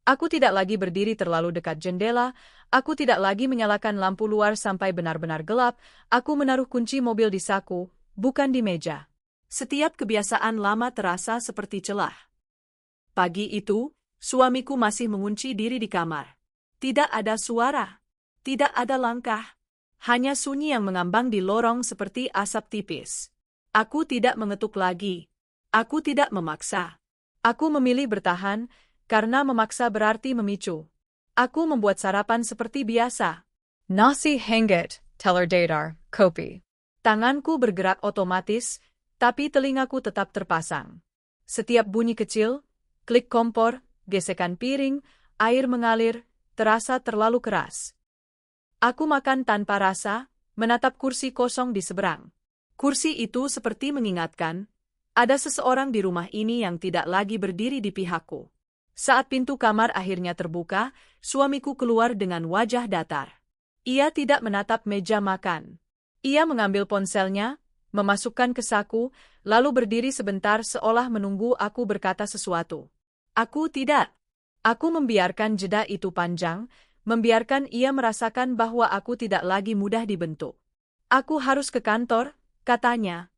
Aku tidak lagi berdiri terlalu dekat jendela, aku tidak lagi menyalakan lampu luar sampai benar-benar gelap, aku menaruh kunci mobil di saku, bukan di meja. Setiap kebiasaan lama terasa seperti celah. Pagi itu, suamiku masih mengunci diri di kamar. Tidak ada suara, tidak ada langkah, hanya sunyi yang mengambang di lorong seperti asap tipis. Aku tidak mengetuk lagi. Aku tidak memaksa. Aku memilih bertahan, karena memaksa berarti memicu. Aku membuat sarapan seperti biasa. Nasi hangat, telur dadar, kopi. Tanganku bergerak otomatis, tapi telingaku tetap terpasang. Setiap bunyi kecil, klik kompor, gesekan piring, air mengalir, terasa terlalu keras. Aku makan tanpa rasa, menatap kursi kosong di seberang. Kursi itu seperti mengingatkan, ada seseorang di rumah ini yang tidak lagi berdiri di pihakku. Saat pintu kamar akhirnya terbuka, suamiku keluar dengan wajah datar. Ia tidak menatap meja makan. Ia mengambil ponselnya, memasukkan ke saku, lalu berdiri sebentar seolah menunggu aku berkata sesuatu. Aku tidak. Aku membiarkan jeda itu panjang, membiarkan ia merasakan bahwa aku tidak lagi mudah dibentuk. Aku harus ke kantor, katanya.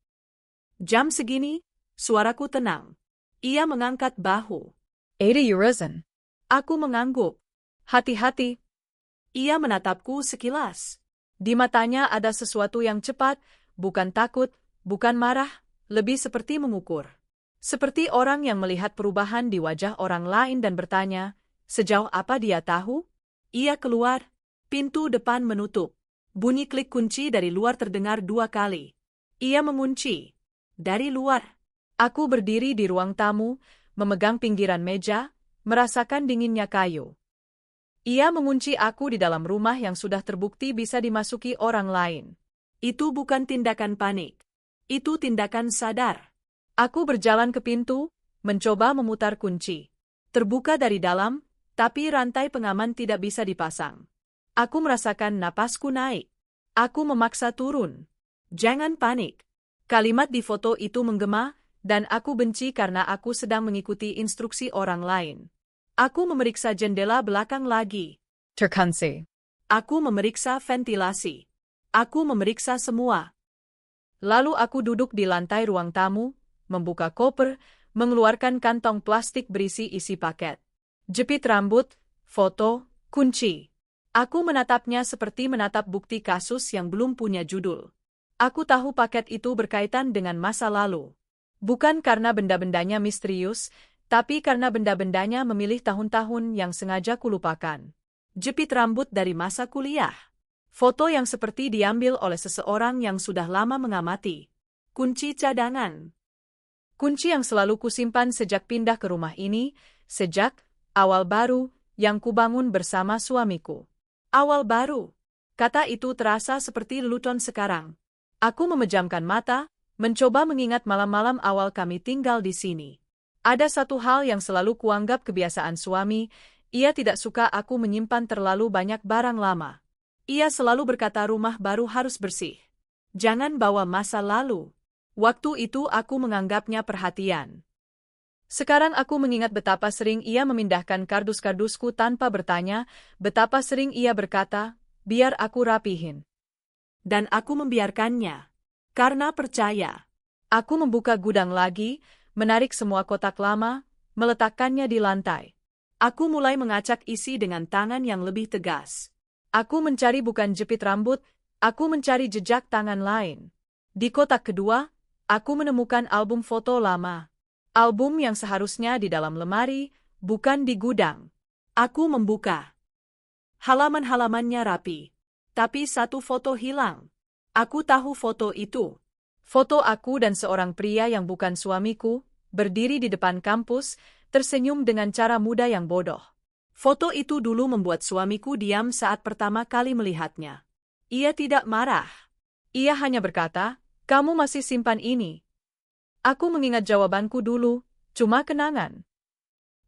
Jam segini? Suaraku tenang. Ia mengangkat bahu. €80. Aku mengangguk. Hati-hati. Ia menatapku sekilas. Di matanya ada sesuatu yang cepat, bukan takut, bukan marah, lebih seperti mengukur. Seperti orang yang melihat perubahan di wajah orang lain dan bertanya, sejauh apa dia tahu? Ia keluar. Pintu depan menutup. Bunyi klik kunci dari luar terdengar 2 kali. Ia mengunci. Dari luar. Aku berdiri di ruang tamu, memegang pinggiran meja, merasakan dinginnya kayu. Ia mengunci aku di dalam rumah yang sudah terbukti bisa dimasuki orang lain. Itu bukan tindakan panik. Itu tindakan sadar. Aku berjalan ke pintu, mencoba memutar kunci. Terbuka dari dalam, tapi rantai pengaman tidak bisa dipasang. Aku merasakan napasku naik. Aku memaksa turun. Jangan panik. Kalimat di foto itu menggema, dan aku benci karena aku sedang mengikuti instruksi orang lain. Aku memeriksa jendela belakang lagi. Terkunci. Aku memeriksa ventilasi. Aku memeriksa semua. Lalu aku duduk di lantai ruang tamu, membuka koper, mengeluarkan kantong plastik berisi isi paket. Jepit rambut, foto, kunci. Aku menatapnya seperti menatap bukti kasus yang belum punya judul. Aku tahu paket itu berkaitan dengan masa lalu. Bukan karena benda-bendanya misterius, tapi karena benda-bendanya memilih tahun-tahun yang sengaja kulupakan. Jepit rambut dari masa kuliah. Foto yang seperti diambil oleh seseorang yang sudah lama mengamati. Kunci cadangan. Kunci yang selalu kusimpan sejak pindah ke rumah ini, sejak awal baru yang kubangun bersama suamiku. Awal baru. Kata itu terasa seperti lelucon sekarang. Aku memejamkan mata, mencoba mengingat malam-malam awal kami tinggal di sini. Ada satu hal yang selalu kuanggap kebiasaan suami, ia tidak suka aku menyimpan terlalu banyak barang lama. Ia selalu berkata rumah baru harus bersih. Jangan bawa masa lalu. Waktu itu aku menganggapnya perhatian. Sekarang aku mengingat betapa sering ia memindahkan kardus-kardusku tanpa bertanya, betapa sering ia berkata, biar aku rapihin. Dan aku membiarkannya. Karena percaya. Aku membuka gudang lagi, menarik semua kotak lama, meletakkannya di lantai. Aku mulai mengacak isi dengan tangan yang lebih tegas. Aku mencari bukan jepit rambut, aku mencari jejak tangan lain. Di kotak kedua, aku menemukan album foto lama. Album yang seharusnya di dalam lemari, bukan di gudang. Aku membuka. Halaman-halamannya rapi. Tapi satu foto hilang. Aku tahu foto itu. Foto aku dan seorang pria yang bukan suamiku, berdiri di depan kampus, tersenyum dengan cara muda yang bodoh. Foto itu dulu membuat suamiku diam saat pertama kali melihatnya. Ia tidak marah. Ia hanya berkata, kamu masih simpan ini. Aku mengingat jawabanku dulu, cuma kenangan.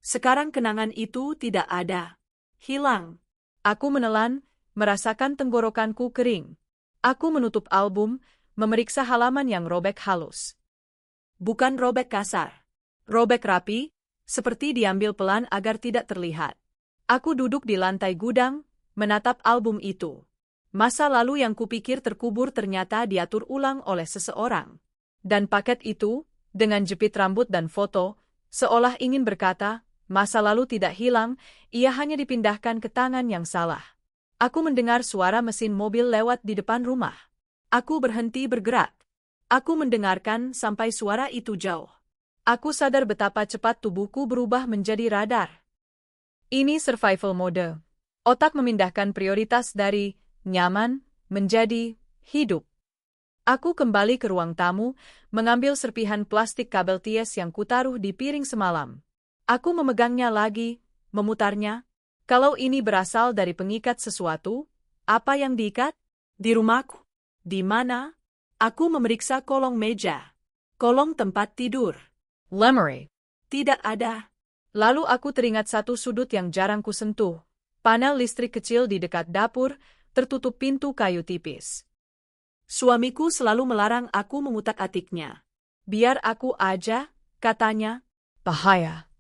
Sekarang kenangan itu tidak ada. Hilang. Aku menelan, merasakan tenggorokanku kering. Aku menutup album, memeriksa halaman yang robek halus. Bukan robek kasar. Robek rapi, seperti diambil pelan agar tidak terlihat. Aku duduk di lantai gudang, menatap album itu. Masa lalu yang kupikir terkubur ternyata diatur ulang oleh seseorang. Dan paket itu, dengan jepit rambut dan foto, seolah ingin berkata, masa lalu tidak hilang, ia hanya dipindahkan ke tangan yang salah. Aku mendengar suara mesin mobil lewat di depan rumah. Aku berhenti bergerak. Aku mendengarkan sampai suara itu jauh. Aku sadar betapa cepat tubuhku berubah menjadi radar. Ini survival mode. Otak memindahkan prioritas dari nyaman menjadi hidup. Aku kembali ke ruang tamu, mengambil serpihan plastik kabel ties yang kutaruh di piring semalam. Aku memegangnya lagi, memutarnya. Kalau ini berasal dari pengikat sesuatu, apa yang diikat? Di rumahku. Di mana? Aku memeriksa kolong meja. Kolong tempat tidur. Lemari. Tidak ada. Lalu aku teringat satu sudut yang jarang kusentuh. Panel listrik kecil di dekat dapur, tertutup pintu kayu tipis. Suamiku selalu melarang aku mengutak-atiknya. Biar aku aja, katanya. Bahaya.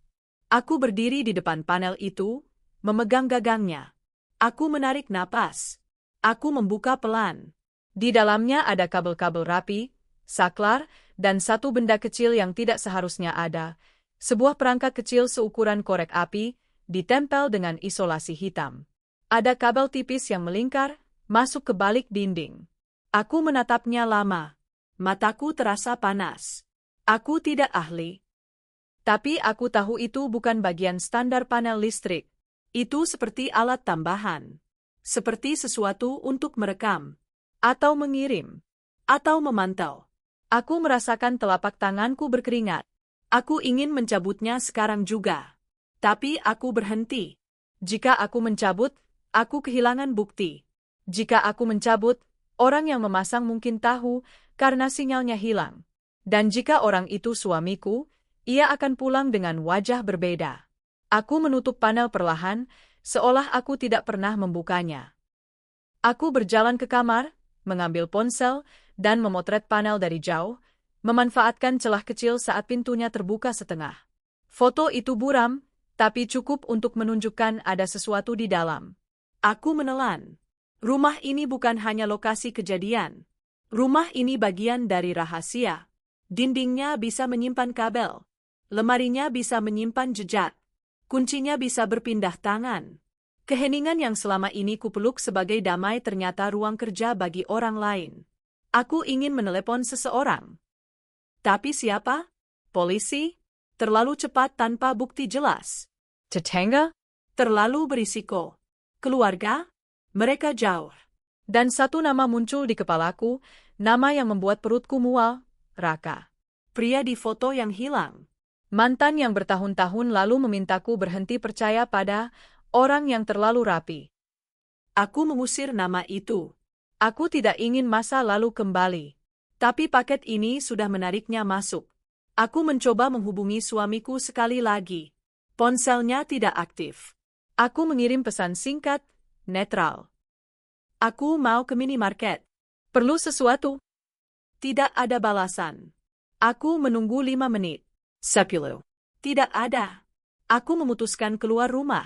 Aku berdiri di depan panel itu, memegang gagangnya. Aku menarik napas. Aku membuka pelan. Di dalamnya ada kabel-kabel rapi, saklar, dan satu benda kecil yang tidak seharusnya ada. Sebuah perangkat kecil seukuran korek api, ditempel dengan isolasi hitam. Ada kabel tipis yang melingkar, masuk ke balik dinding. Aku menatapnya lama. Mataku terasa panas. Aku tidak ahli. Tapi aku tahu itu bukan bagian standar panel listrik. Itu seperti alat tambahan. Seperti sesuatu untuk merekam. Atau mengirim. Atau memantau. Aku merasakan telapak tanganku berkeringat. Aku ingin mencabutnya sekarang juga. Tapi aku berhenti. Jika aku mencabut, aku kehilangan bukti. Jika aku mencabut, orang yang memasang mungkin tahu karena sinyalnya hilang. Dan jika orang itu suamiku, ia akan pulang dengan wajah berbeda. Aku menutup panel perlahan, seolah aku tidak pernah membukanya. Aku berjalan ke kamar, mengambil ponsel, dan memotret panel dari jauh, memanfaatkan celah kecil saat pintunya terbuka setengah. Foto itu buram, tapi cukup untuk menunjukkan ada sesuatu di dalam. Aku menelan. Rumah ini bukan hanya lokasi kejadian. Rumah ini bagian dari rahasia. Dindingnya bisa menyimpan kabel. Lemarinya bisa menyimpan jejak. Kuncinya bisa berpindah tangan. Keheningan yang selama ini kupeluk sebagai damai ternyata ruang kerja bagi orang lain. Aku ingin menelepon seseorang. Tapi siapa? Polisi? Terlalu cepat tanpa bukti jelas. Tetangga? Terlalu berisiko. Keluarga? Mereka jauh. Dan satu nama muncul di kepalaku, nama yang membuat perutku mual, Raka. Pria di foto yang hilang. Mantan yang bertahun-tahun lalu memintaku berhenti percaya pada orang yang terlalu rapi. Aku mengusir nama itu. Aku tidak ingin masa lalu kembali. Tapi paket ini sudah menariknya masuk. Aku mencoba menghubungi suamiku sekali lagi. Ponselnya tidak aktif. Aku mengirim pesan singkat, netral. Aku mau ke minimarket. Perlu sesuatu? Tidak ada balasan. Aku menunggu 5 menit. 10. Tidak ada. Aku memutuskan keluar rumah.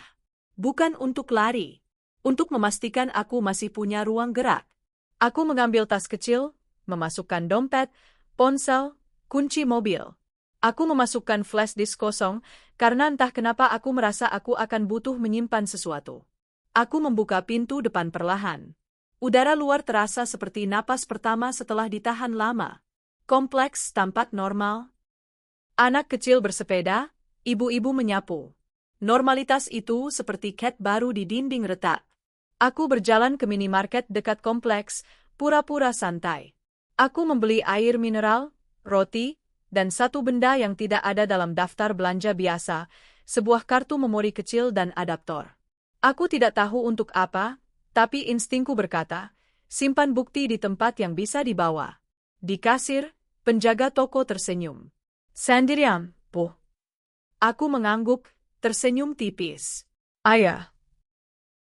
Bukan untuk lari. Untuk memastikan aku masih punya ruang gerak. Aku mengambil tas kecil, memasukkan dompet, ponsel, kunci mobil. Aku memasukkan flash disk kosong, karena entah kenapa aku merasa aku akan butuh menyimpan sesuatu. Aku membuka pintu depan perlahan. Udara luar terasa seperti napas pertama setelah ditahan lama. Kompleks tampak normal. Anak kecil bersepeda, ibu-ibu menyapu. Normalitas itu seperti cat baru di dinding retak. Aku berjalan ke minimarket dekat kompleks, pura-pura santai. Aku membeli air mineral, roti, dan satu benda yang tidak ada dalam daftar belanja biasa, sebuah kartu memori kecil dan adaptor. Aku tidak tahu untuk apa, tapi instingku berkata, simpan bukti di tempat yang bisa dibawa. Di kasir, penjaga toko tersenyum. Sendirian, Bu. Aku mengangguk, tersenyum tipis. Ayah.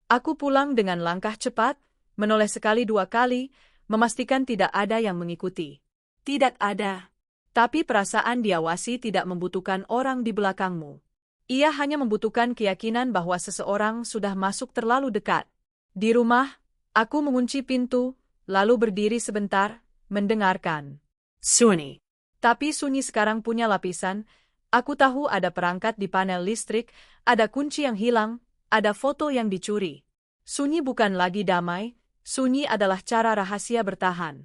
Aku pulang dengan langkah cepat, menoleh sekali dua kali, memastikan tidak ada yang mengikuti. Tidak ada. Tapi perasaan diawasi tidak membutuhkan orang di belakangmu. Ia hanya membutuhkan keyakinan bahwa seseorang sudah masuk terlalu dekat. Di rumah, aku mengunci pintu, lalu berdiri sebentar, mendengarkan. Sunyi. Tapi sunyi sekarang punya lapisan. Aku tahu ada perangkat di panel listrik, ada kunci yang hilang, ada foto yang dicuri. Sunyi bukan lagi damai, sunyi adalah cara rahasia bertahan.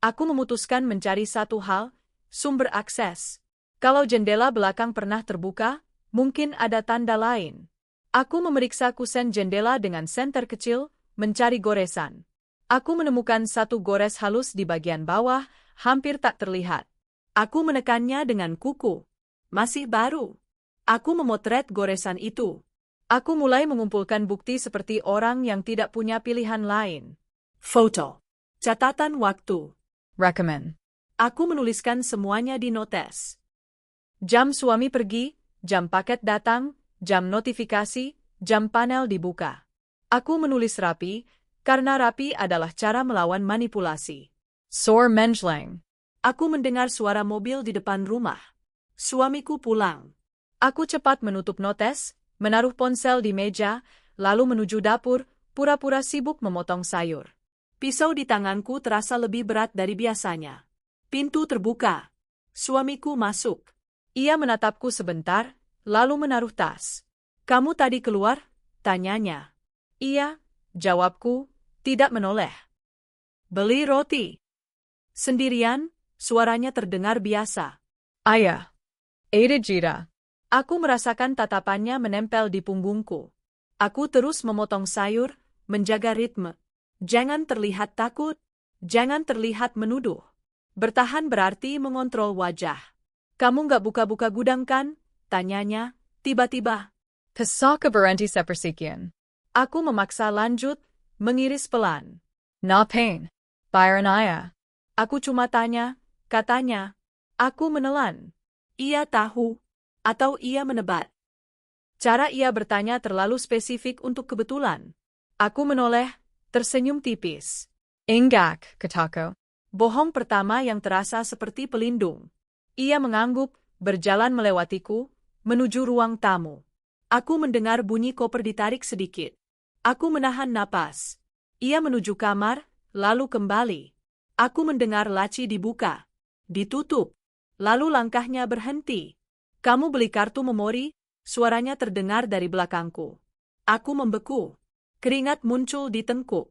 Aku memutuskan mencari satu hal, sumber akses. Kalau jendela belakang pernah terbuka, mungkin ada tanda lain. Aku memeriksa kusen jendela dengan senter kecil, mencari goresan. Aku menemukan satu gores halus di bagian bawah, hampir tak terlihat. Aku menekannya dengan kuku. Masih baru. Aku memotret goresan itu. Aku mulai mengumpulkan bukti seperti orang yang tidak punya pilihan lain. Foto. Catatan waktu. Recommend. Aku menuliskan semuanya di notes. Jam suami pergi, jam paket datang, jam notifikasi, jam panel dibuka. Aku menulis rapi, karena rapi adalah cara melawan manipulasi. Sore menschlang. Aku mendengar suara mobil di depan rumah. Suamiku pulang. Aku cepat menutup notes, menaruh ponsel di meja, lalu menuju dapur, pura-pura sibuk memotong sayur. Pisau di tanganku terasa lebih berat dari biasanya. Pintu terbuka. Suamiku masuk. Ia menatapku sebentar, lalu menaruh tas. "Kamu tadi keluar?" tanyanya. Iya, jawabku, tidak menoleh. Beli roti. Sendirian, suaranya terdengar biasa. Ayah. Ada Jira. Aku merasakan tatapannya menempel di punggungku. Aku terus memotong sayur, menjaga ritme. Jangan terlihat takut, jangan terlihat menuduh. Bertahan berarti mengontrol wajah. Kamu nggak buka-buka gudang kan? Tanyanya, tiba-tiba. Pesaka berhenti sepersekian. Aku memaksa lanjut, mengiris pelan. Na pain. Byron ayah. Aku cuma tanya, katanya. Aku menelan. Ia tahu, atau ia menebat. Cara ia bertanya terlalu spesifik untuk kebetulan. Aku menoleh, tersenyum tipis. Enggak, kataku. Bohong pertama yang terasa seperti pelindung. Ia mengangguk, berjalan melewatiku, menuju ruang tamu. Aku mendengar bunyi koper ditarik sedikit. Aku menahan napas. Ia menuju kamar, lalu kembali. Aku mendengar laci dibuka, ditutup, lalu langkahnya berhenti. Kamu beli kartu memori? Suaranya terdengar dari belakangku. Aku membeku. Keringat muncul di tengkuk.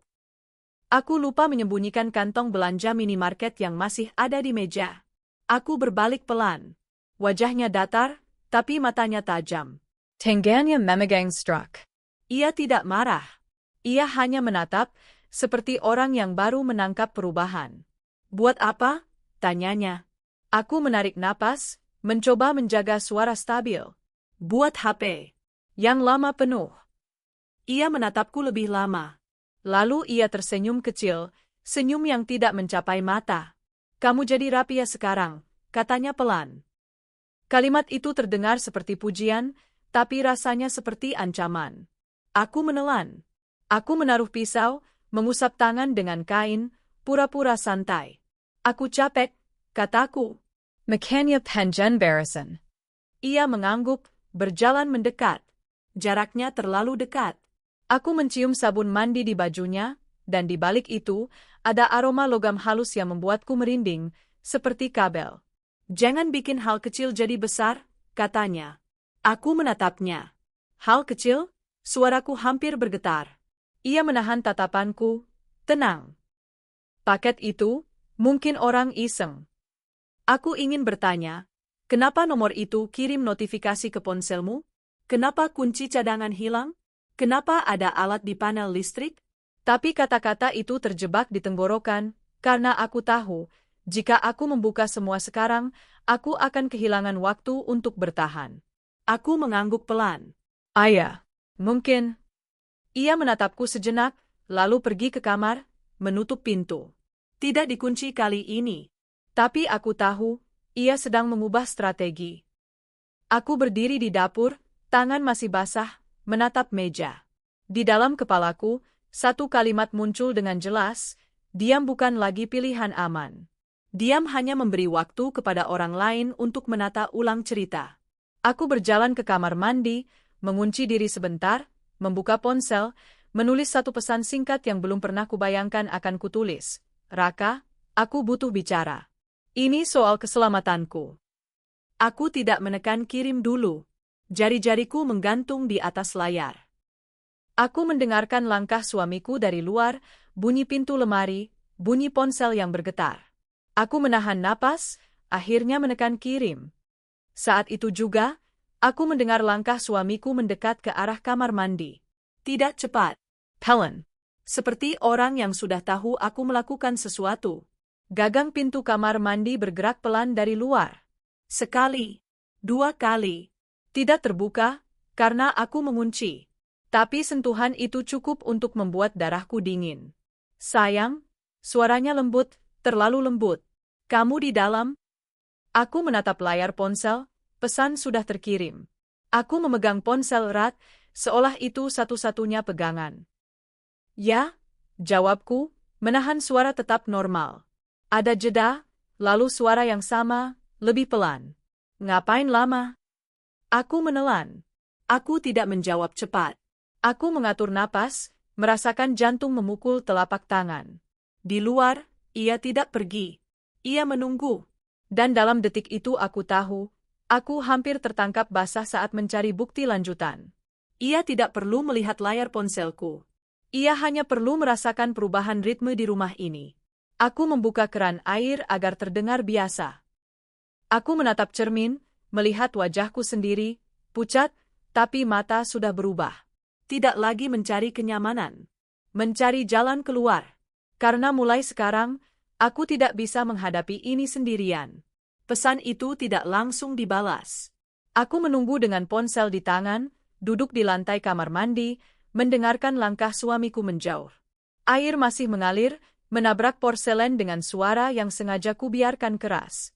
Aku lupa menyembunyikan kantong belanja minimarket yang masih ada di meja. Aku berbalik pelan. Wajahnya datar, tapi matanya tajam. Tengganya memegang struck. Ia tidak marah. Ia hanya menatap, seperti orang yang baru menangkap perubahan. Buat apa? Tanyanya. Aku menarik napas, mencoba menjaga suara stabil. Buat HP. Yang lama penuh. Ia menatapku lebih lama. Lalu ia tersenyum kecil, senyum yang tidak mencapai mata. Kamu jadi rapi ya sekarang, katanya pelan. Kalimat itu terdengar seperti pujian, tapi rasanya seperti ancaman. Aku menelan. Aku menaruh pisau, mengusap tangan dengan kain, pura-pura santai. Aku capek, kataku. Makanya panjang barisan. Ia mengangguk, berjalan mendekat. Jaraknya terlalu dekat. Aku mencium sabun mandi di bajunya, dan di balik itu, ada aroma logam halus yang membuatku merinding, seperti kabel. Jangan bikin hal kecil jadi besar, katanya. Aku menatapnya. Hal kecil? Suaraku hampir bergetar. Ia menahan tatapanku, tenang. Paket itu, mungkin orang iseng. Aku ingin bertanya, kenapa nomor itu kirim notifikasi ke ponselmu? Kenapa kunci cadangan hilang? Kenapa ada alat di panel listrik? Tapi kata-kata itu terjebak di tenggorokan, karena aku tahu, jika aku membuka semua sekarang, aku akan kehilangan waktu untuk bertahan. Aku mengangguk pelan. Ayah, mungkin. Ia menatapku sejenak, lalu pergi ke kamar, menutup pintu. Tidak dikunci kali ini. Tapi aku tahu, ia sedang mengubah strategi. Aku berdiri di dapur, tangan masih basah, menatap meja. Di dalam kepalaku, satu kalimat muncul dengan jelas, diam bukan lagi pilihan aman. Diam hanya memberi waktu kepada orang lain untuk menata ulang cerita. Aku berjalan ke kamar mandi, mengunci diri sebentar, membuka ponsel, menulis satu pesan singkat yang belum pernah kubayangkan akan kutulis. Raka, aku butuh bicara. Ini soal keselamatanku. Aku tidak menekan kirim dulu. Jari-jariku menggantung di atas layar. Aku mendengarkan langkah suamiku dari luar, bunyi pintu lemari, bunyi ponsel yang bergetar. Aku menahan napas, akhirnya menekan kirim. Saat itu juga, aku mendengar langkah suamiku mendekat ke arah kamar mandi. Tidak cepat. Pelan. Seperti orang yang sudah tahu aku melakukan sesuatu. Gagang pintu kamar mandi bergerak pelan dari luar. Sekali. 2 kali. Tidak terbuka, karena aku mengunci. Tapi sentuhan itu cukup untuk membuat darahku dingin. Sayang, suaranya lembut, terlalu lembut. Kamu di dalam? Aku menatap layar ponsel, pesan sudah terkirim. Aku memegang ponsel erat, seolah itu satu-satunya pegangan. Ya, jawabku, menahan suara tetap normal. Ada jeda, lalu suara yang sama, lebih pelan. Ngapain lama? Aku menelan. Aku tidak menjawab cepat. Aku mengatur napas, merasakan jantung memukul telapak tangan. Di luar, ia tidak pergi. Ia menunggu. Dan dalam detik itu aku tahu, aku hampir tertangkap basah saat mencari bukti lanjutan. Ia tidak perlu melihat layar ponselku. Ia hanya perlu merasakan perubahan ritme di rumah ini. Aku membuka keran air agar terdengar biasa. Aku menatap cermin, melihat wajahku sendiri, pucat, tapi mata sudah berubah. Tidak lagi mencari kenyamanan. Mencari jalan keluar. Karena mulai sekarang, aku tidak bisa menghadapi ini sendirian. Pesan itu tidak langsung dibalas. Aku menunggu dengan ponsel di tangan, duduk di lantai kamar mandi, mendengarkan langkah suamiku menjauh. Air masih mengalir, menabrak porselen dengan suara yang sengaja kubiarkan keras.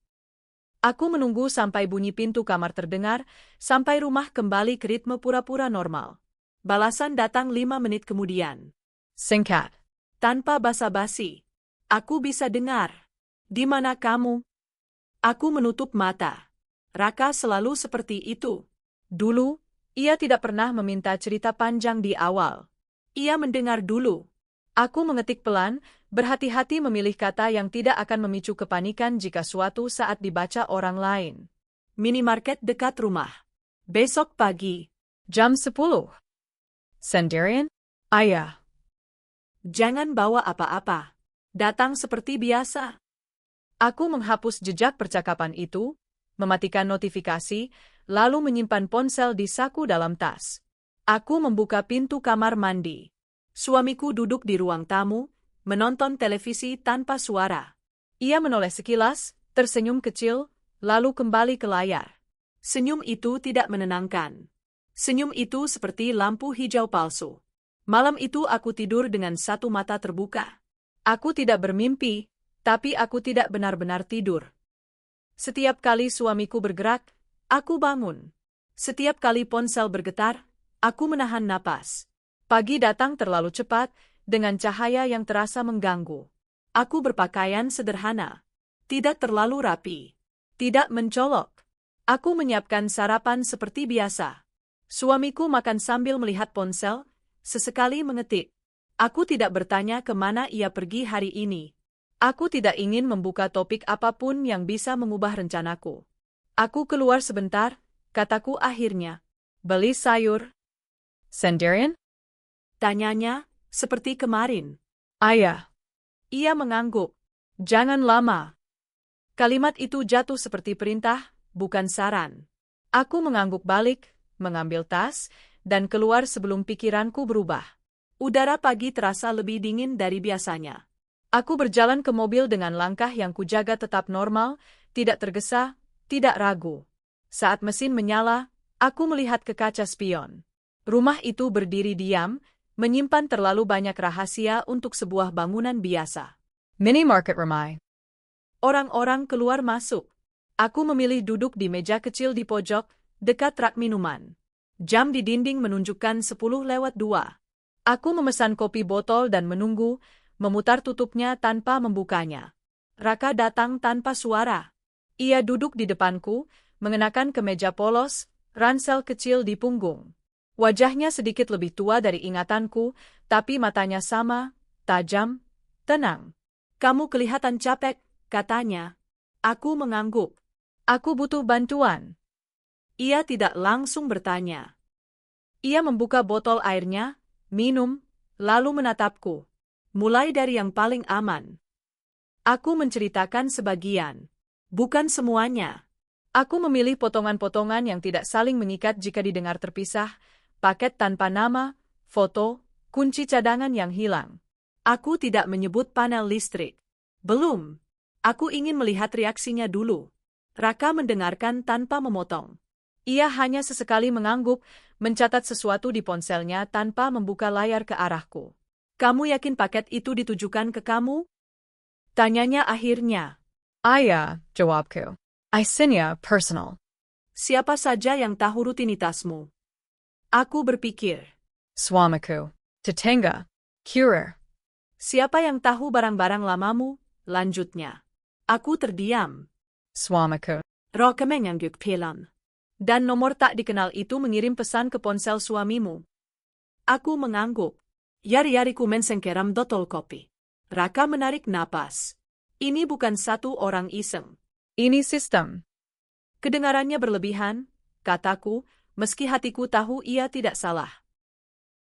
Aku menunggu sampai bunyi pintu kamar terdengar, sampai rumah kembali ke ritme pura-pura normal. Balasan datang 5 menit kemudian. Singkat. Tanpa basa-basi. Aku bisa dengar. Di mana kamu? Aku menutup mata. Raka selalu seperti itu. Dulu, ia tidak pernah meminta cerita panjang di awal. Ia mendengar dulu. Aku mengetik pelan, berhati-hati memilih kata yang tidak akan memicu kepanikan jika suatu saat dibaca orang lain. Minimarket dekat rumah. Besok pagi. Jam 10. Sendirian? Ayah. Jangan bawa apa-apa. Datang seperti biasa. Aku menghapus jejak percakapan itu, mematikan notifikasi, lalu menyimpan ponsel di saku dalam tas. Aku membuka pintu kamar mandi. Suamiku duduk di ruang tamu, menonton televisi tanpa suara. Ia menoleh sekilas, tersenyum kecil, lalu kembali ke layar. Senyum itu tidak menenangkan. Senyum itu seperti lampu hijau palsu. Malam itu aku tidur dengan satu mata terbuka. Aku tidak bermimpi, tapi aku tidak benar-benar tidur. Setiap kali suamiku bergerak, aku bangun. Setiap kali ponsel bergetar, aku menahan napas. Pagi datang terlalu cepat, dengan cahaya yang terasa mengganggu. Aku berpakaian sederhana. Tidak terlalu rapi. Tidak mencolok. Aku menyiapkan sarapan seperti biasa. Suamiku makan sambil melihat ponsel, sesekali mengetik. Aku tidak bertanya kemana ia pergi hari ini. Aku tidak ingin membuka topik apapun yang bisa mengubah rencanaku. Aku keluar sebentar, kataku akhirnya. Beli sayur. Sendirian? Tanyanya, seperti kemarin. Ayah. Ia mengangguk. Jangan lama. Kalimat itu jatuh seperti perintah, bukan saran. Aku mengangguk balik, mengambil tas, dan keluar sebelum pikiranku berubah. Udara pagi terasa lebih dingin dari biasanya. Aku berjalan ke mobil dengan langkah yang kujaga tetap normal, tidak tergesa, tidak ragu. Saat mesin menyala, aku melihat ke kaca spion. Rumah itu berdiri diam, menyimpan terlalu banyak rahasia untuk sebuah bangunan biasa. Minimarket ramai. Orang-orang keluar masuk. Aku memilih duduk di meja kecil di pojok, dekat rak minuman. Jam di dinding menunjukkan 10:02. Aku memesan kopi botol dan menunggu, memutar tutupnya tanpa membukanya. Raka datang tanpa suara. Ia duduk di depanku, mengenakan kemeja polos, ransel kecil di punggung. Wajahnya sedikit lebih tua dari ingatanku, tapi matanya sama, tajam, tenang. Kamu kelihatan capek, katanya. Aku mengangguk. Aku butuh bantuan. Ia tidak langsung bertanya. Ia membuka botol airnya, minum, lalu menatapku. Mulai dari yang paling aman. Aku menceritakan sebagian. Bukan semuanya. Aku memilih potongan-potongan yang tidak saling mengikat jika didengar terpisah, paket tanpa nama, foto, kunci cadangan yang hilang. Aku tidak menyebut panel listrik. Belum. Aku ingin melihat reaksinya dulu. Raka mendengarkan tanpa memotong. Ia hanya sesekali mengangguk, mencatat sesuatu di ponselnya tanpa membuka layar ke arahku. Kamu yakin paket itu ditujukan ke kamu? Tanyanya akhirnya. Ayah, jawabku. Isinya personal. Siapa saja yang tahu rutinitasmu? Aku berpikir. Suamiku. Tetangga. Kurir. Siapa yang tahu barang-barang lamamu? Lanjutnya. Aku terdiam. Suamiku. Rokemengangguk pelan. Dan nomor tak dikenal itu mengirim pesan ke ponsel suamimu. Aku mengangguk. Yari-yariku mensengkeram botol kopi. Raka menarik napas. Ini bukan satu orang iseng. Ini sistem. Kedengarannya berlebihan, kataku, meski hatiku tahu ia tidak salah.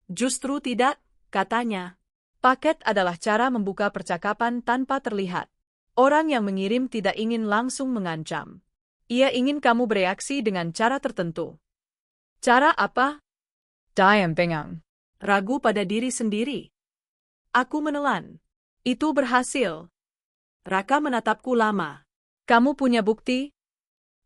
Justru tidak, katanya. Paket adalah cara membuka percakapan tanpa terlihat. Orang yang mengirim tidak ingin langsung mengancam. Ia ingin kamu bereaksi dengan cara tertentu. Cara apa? Diam bingung. Ragu pada diri sendiri. Aku menelan. Itu berhasil. Raka menatapku lama. Kamu punya bukti?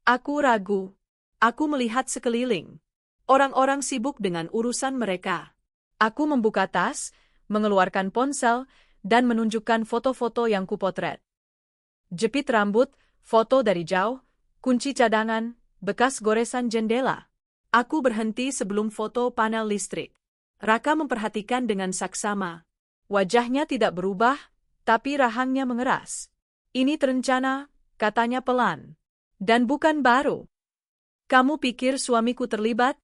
Aku ragu. Aku melihat sekeliling. Orang-orang sibuk dengan urusan mereka. Aku membuka tas, mengeluarkan ponsel, dan menunjukkan foto-foto yang kupotret. Jepit rambut, foto dari jauh, kunci cadangan, bekas goresan jendela. Aku berhenti sebelum foto panel listrik. Raka memperhatikan dengan saksama. Wajahnya tidak berubah, tapi rahangnya mengeras. Ini terencana, katanya pelan. Dan bukan baru. Kamu pikir suamiku terlibat?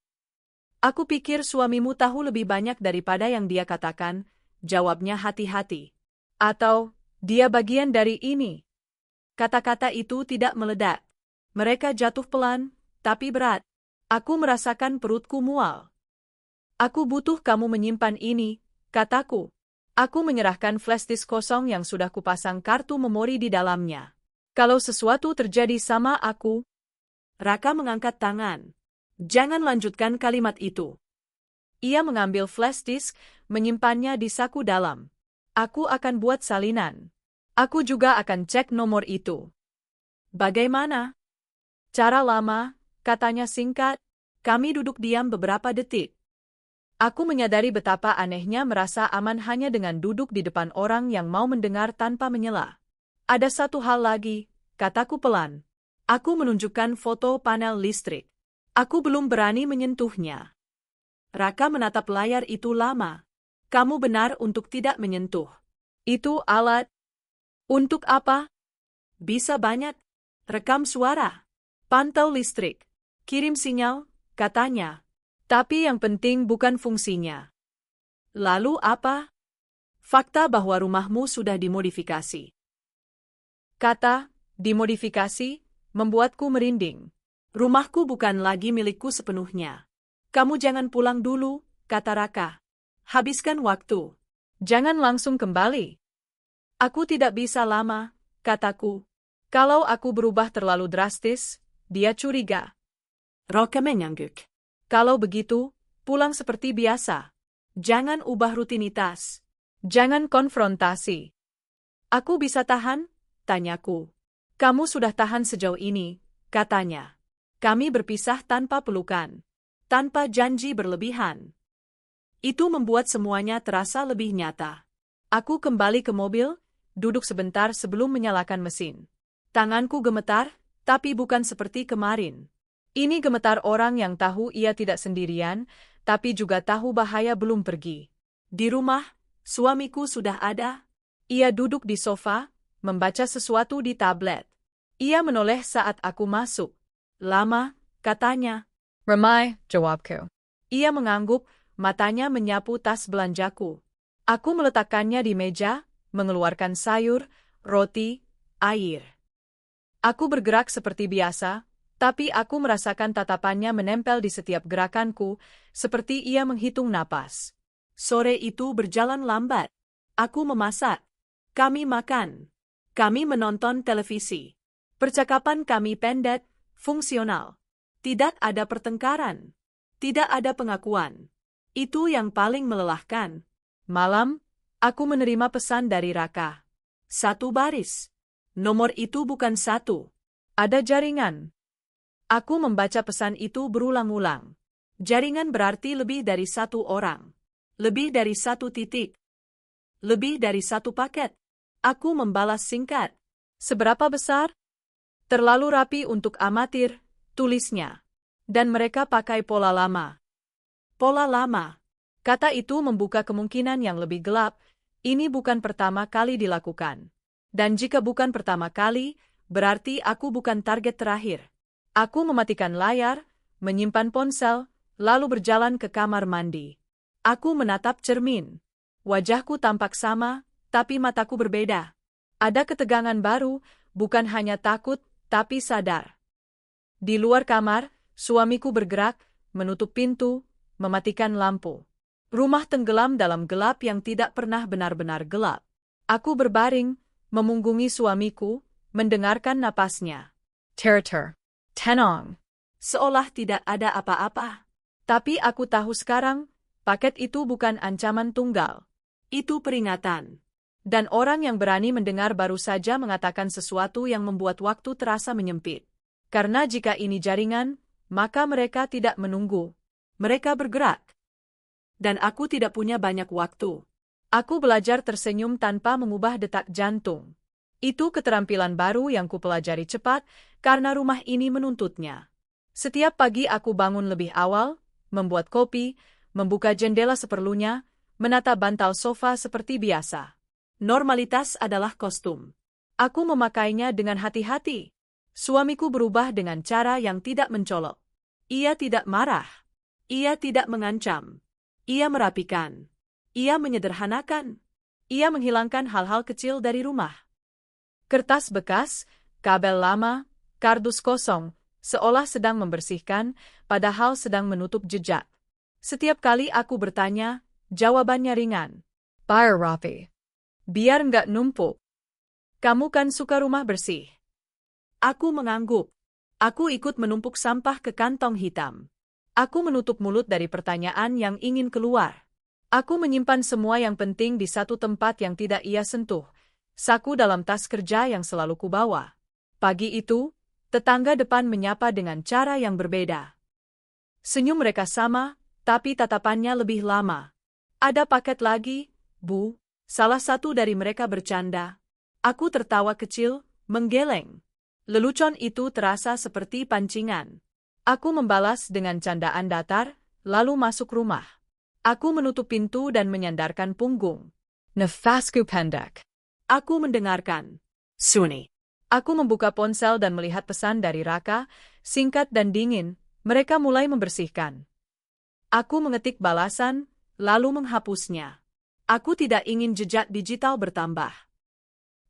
Aku pikir suamimu tahu lebih banyak daripada yang dia katakan, jawabnya hati-hati. Atau, dia bagian dari ini. Kata-kata itu tidak meledak. Mereka jatuh pelan, tapi berat. Aku merasakan perutku mual. Aku butuh kamu menyimpan ini, kataku. Aku menyerahkan flash disk kosong yang sudah kupasang kartu memori di dalamnya. Kalau sesuatu terjadi sama aku... Raka mengangkat tangan. Jangan lanjutkan kalimat itu. Ia mengambil flash disk, menyimpannya di saku dalam. Aku akan buat salinan. Aku juga akan cek nomor itu. Bagaimana? Cara lama, katanya singkat. Kami duduk diam beberapa detik. Aku menyadari betapa anehnya merasa aman hanya dengan duduk di depan orang yang mau mendengar tanpa menyela. Ada satu hal lagi, kataku pelan. Aku menunjukkan foto panel listrik. Aku belum berani menyentuhnya. Raka menatap layar itu lama. Kamu benar untuk tidak menyentuh. Itu alat. Untuk apa? Bisa banyak. Rekam suara. Pantau listrik. Kirim sinyal, katanya. Tapi yang penting bukan fungsinya. Lalu apa? Fakta bahwa rumahmu sudah dimodifikasi. Kata, dimodifikasi, membuatku merinding. Rumahku bukan lagi milikku sepenuhnya. Kamu jangan pulang dulu, kata Raka. Habiskan waktu. Jangan langsung kembali. Aku tidak bisa lama, kataku. Kalau aku berubah terlalu drastis, dia curiga. Raka mengangguk. Kalau begitu, pulang seperti biasa. Jangan ubah rutinitas. Jangan konfrontasi. Aku bisa tahan? Tanyaku. Kamu sudah tahan sejauh ini, katanya. Kami berpisah tanpa pelukan. Tanpa janji berlebihan. Itu membuat semuanya terasa lebih nyata. Aku kembali ke mobil, duduk sebentar sebelum menyalakan mesin. Tanganku gemetar, tapi bukan seperti kemarin. Ini gemetar orang yang tahu ia tidak sendirian, tapi juga tahu bahaya belum pergi. Di rumah, suamiku sudah ada. Ia duduk di sofa, membaca sesuatu di tablet. Ia menoleh saat aku masuk. Lama, katanya. Ramai, jawabku. Ia mengangguk, matanya menyapu tas belanjaku. Aku meletakkannya di meja, mengeluarkan sayur, roti, air. Aku bergerak seperti biasa, tapi aku merasakan tatapannya menempel di setiap gerakanku, seperti ia menghitung napas. Sore itu berjalan lambat. Aku memasak. Kami makan. Kami menonton televisi. Percakapan kami pendek, fungsional. Tidak ada pertengkaran. Tidak ada pengakuan. Itu yang paling melelahkan. Malam, aku menerima pesan dari Raka. 1 baris. Nomor itu bukan 1. Ada jaringan. Aku membaca pesan itu berulang-ulang. Jaringan berarti lebih dari 1 orang. Lebih dari 1 titik. Lebih dari 1 paket. Aku membalas singkat. Seberapa besar? Terlalu rapi untuk amatir, tulisnya. Dan mereka pakai pola lama. Pola lama. Kata itu membuka kemungkinan yang lebih gelap. Ini bukan pertama kali dilakukan. Dan jika bukan pertama kali, berarti aku bukan target terakhir. Aku mematikan layar, menyimpan ponsel, lalu berjalan ke kamar mandi. Aku menatap cermin. Wajahku tampak sama, tapi mataku berbeda. Ada ketegangan baru, bukan hanya takut, tapi sadar. Di luar kamar, suamiku bergerak, menutup pintu, mematikan lampu. Rumah tenggelam dalam gelap yang tidak pernah benar-benar gelap. Aku berbaring, memunggungi suamiku, mendengarkan napasnya. Ter, tenang. Seolah tidak ada apa-apa. Tapi aku tahu sekarang, paket itu bukan ancaman tunggal. Itu peringatan. Dan orang yang berani mendengar baru saja mengatakan sesuatu yang membuat waktu terasa menyempit. Karena jika ini jaringan, maka mereka tidak menunggu. Mereka bergerak. Dan aku tidak punya banyak waktu. Aku belajar tersenyum tanpa mengubah detak jantung. Itu keterampilan baru yang kupelajari cepat karena rumah ini menuntutnya. Setiap pagi aku bangun lebih awal, membuat kopi, membuka jendela seperlunya, menata bantal sofa seperti biasa. Normalitas adalah kostum. Aku memakainya dengan hati-hati. Suamiku berubah dengan cara yang tidak mencolok. Ia tidak marah. Ia tidak mengancam. Ia merapikan. Ia menyederhanakan. Ia menghilangkan hal-hal kecil dari rumah. Kertas bekas, kabel lama, kardus kosong, seolah sedang membersihkan, padahal sedang menutup jejak. Setiap kali aku bertanya, jawabannya ringan. Biar rapi. Biar nggak numpuk. Kamu kan suka rumah bersih. Aku mengangguk. Aku ikut menumpuk sampah ke kantong hitam. Aku menutup mulut dari pertanyaan yang ingin keluar. Aku menyimpan semua yang penting di satu tempat yang tidak ia sentuh. Saku dalam tas kerja yang selalu kubawa. Pagi itu, tetangga depan menyapa dengan cara yang berbeda. Senyum mereka sama, tapi tatapannya lebih lama. Ada paket lagi, Bu? Salah satu dari mereka bercanda. Aku tertawa kecil, menggeleng. Lelucon itu terasa seperti pancingan. Aku membalas dengan candaan datar, lalu masuk rumah. Aku menutup pintu dan menyandarkan punggung. Nafasku pendek. Aku mendengarkan. Sunyi. Aku membuka ponsel dan melihat pesan dari Raka, singkat dan dingin, mereka mulai membersihkan. Aku mengetik balasan, lalu menghapusnya. Aku tidak ingin jejak digital bertambah.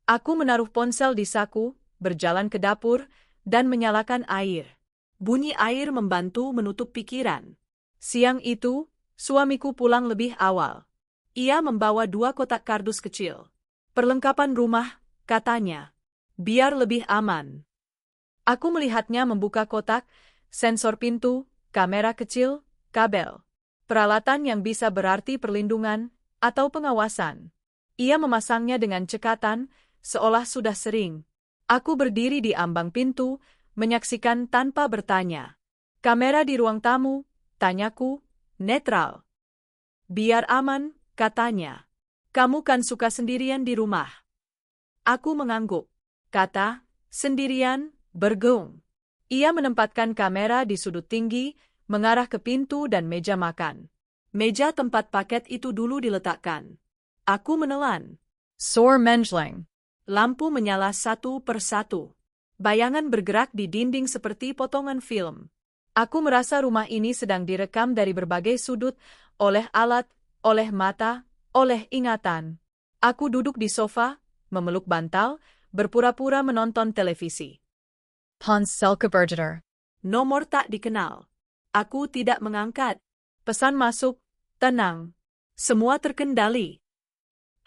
Aku menaruh ponsel di saku, berjalan ke dapur, dan menyalakan air. Bunyi air membantu menutup pikiran. Siang itu, suamiku pulang lebih awal. Ia membawa 2 kotak kardus kecil. Perlengkapan rumah, katanya. Biar lebih aman. Aku melihatnya membuka kotak, sensor pintu, kamera kecil, kabel. Peralatan yang bisa berarti perlindungan atau pengawasan. Ia memasangnya dengan cekatan, seolah sudah sering. Aku berdiri di ambang pintu, menyaksikan tanpa bertanya. Kamera di ruang tamu, tanyaku, netral. Biar aman, katanya. Kamu kan suka sendirian di rumah. Aku mengangguk. Kata, sendirian, bergaung. Ia menempatkan kamera di sudut tinggi, mengarah ke pintu dan meja makan. Meja tempat paket itu dulu diletakkan. Aku menelan. Sor menjleng. Lampu menyala satu persatu. Bayangan bergerak di dinding seperti potongan film. Aku merasa rumah ini sedang direkam dari berbagai sudut, oleh alat, oleh mata, oleh ingatan. Aku duduk di sofa, memeluk bantal, berpura-pura menonton televisi. Ponsel keberjeter. Nomor tak dikenal. Aku tidak mengangkat. Pesan masuk, tenang. Semua terkendali.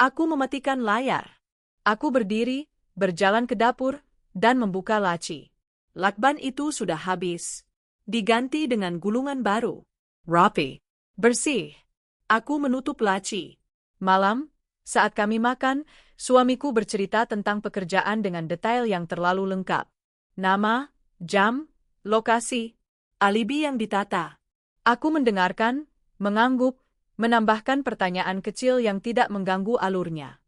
Aku mematikan layar. Aku berdiri, berjalan ke dapur, dan membuka laci. Lakban itu sudah habis. Diganti dengan gulungan baru. Rapi. Bersih. Aku menutup laci. Malam, saat kami makan, suamiku bercerita tentang pekerjaan dengan detail yang terlalu lengkap. Nama, jam, lokasi, alibi yang ditata. Aku mendengarkan, mengangguk, menambahkan pertanyaan kecil yang tidak mengganggu alurnya.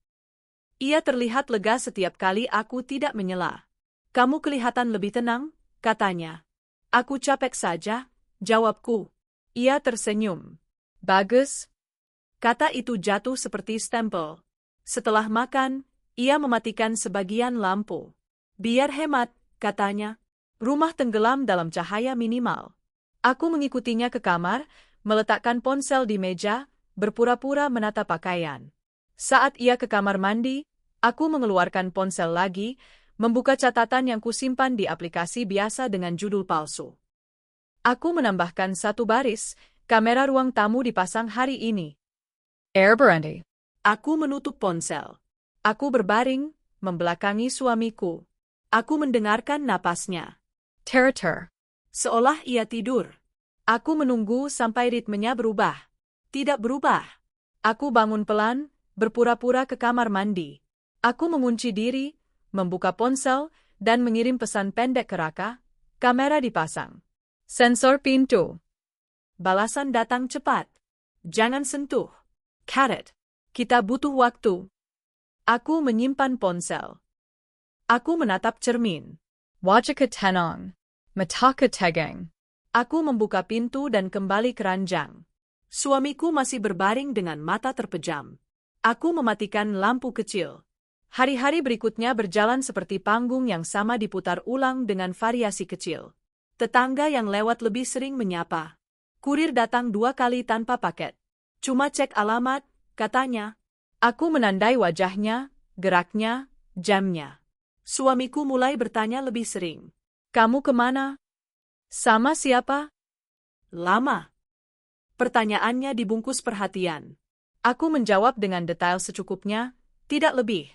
Ia terlihat lega setiap kali aku tidak menyela. Kamu kelihatan lebih tenang, katanya. Aku capek saja, jawabku. Ia tersenyum. Bagus. Kata itu jatuh seperti stempel. Setelah makan, ia mematikan sebagian lampu. Biar hemat, katanya. Rumah tenggelam dalam cahaya minimal. Aku mengikutinya ke kamar, meletakkan ponsel di meja, berpura-pura menata pakaian. Saat ia ke kamar mandi, aku mengeluarkan ponsel lagi, membuka catatan yang kusimpan di aplikasi biasa dengan judul palsu. Aku menambahkan 1 baris, kamera ruang tamu dipasang hari ini. Air berhenti. Aku menutup ponsel. Aku berbaring, membelakangi suamiku. Aku mendengarkan napasnya. Ter. Seolah ia tidur. Aku menunggu sampai ritmenya berubah. Tidak berubah. Aku bangun pelan, berpura-pura ke kamar mandi. Aku mengunci diri, membuka ponsel, dan mengirim pesan pendek ke Raka. Kamera dipasang. Sensor pintu. Balasan datang cepat. Jangan sentuh. Carrot. Kita butuh waktu. Aku menyimpan ponsel. Aku menatap cermin. Wajah ke tenang. Mata ke tegang. Aku membuka pintu dan kembali ke ranjang. Suamiku masih berbaring dengan mata terpejam. Aku mematikan lampu kecil. Hari-hari berikutnya berjalan seperti panggung yang sama diputar ulang dengan variasi kecil. Tetangga yang lewat lebih sering menyapa. Kurir datang 2 kali tanpa paket. Cuma cek alamat, katanya. Aku menandai wajahnya, geraknya, jamnya. Suamiku mulai bertanya lebih sering. Kamu kemana? Sama siapa? Lama. Pertanyaannya dibungkus perhatian. Aku menjawab dengan detail secukupnya, tidak lebih.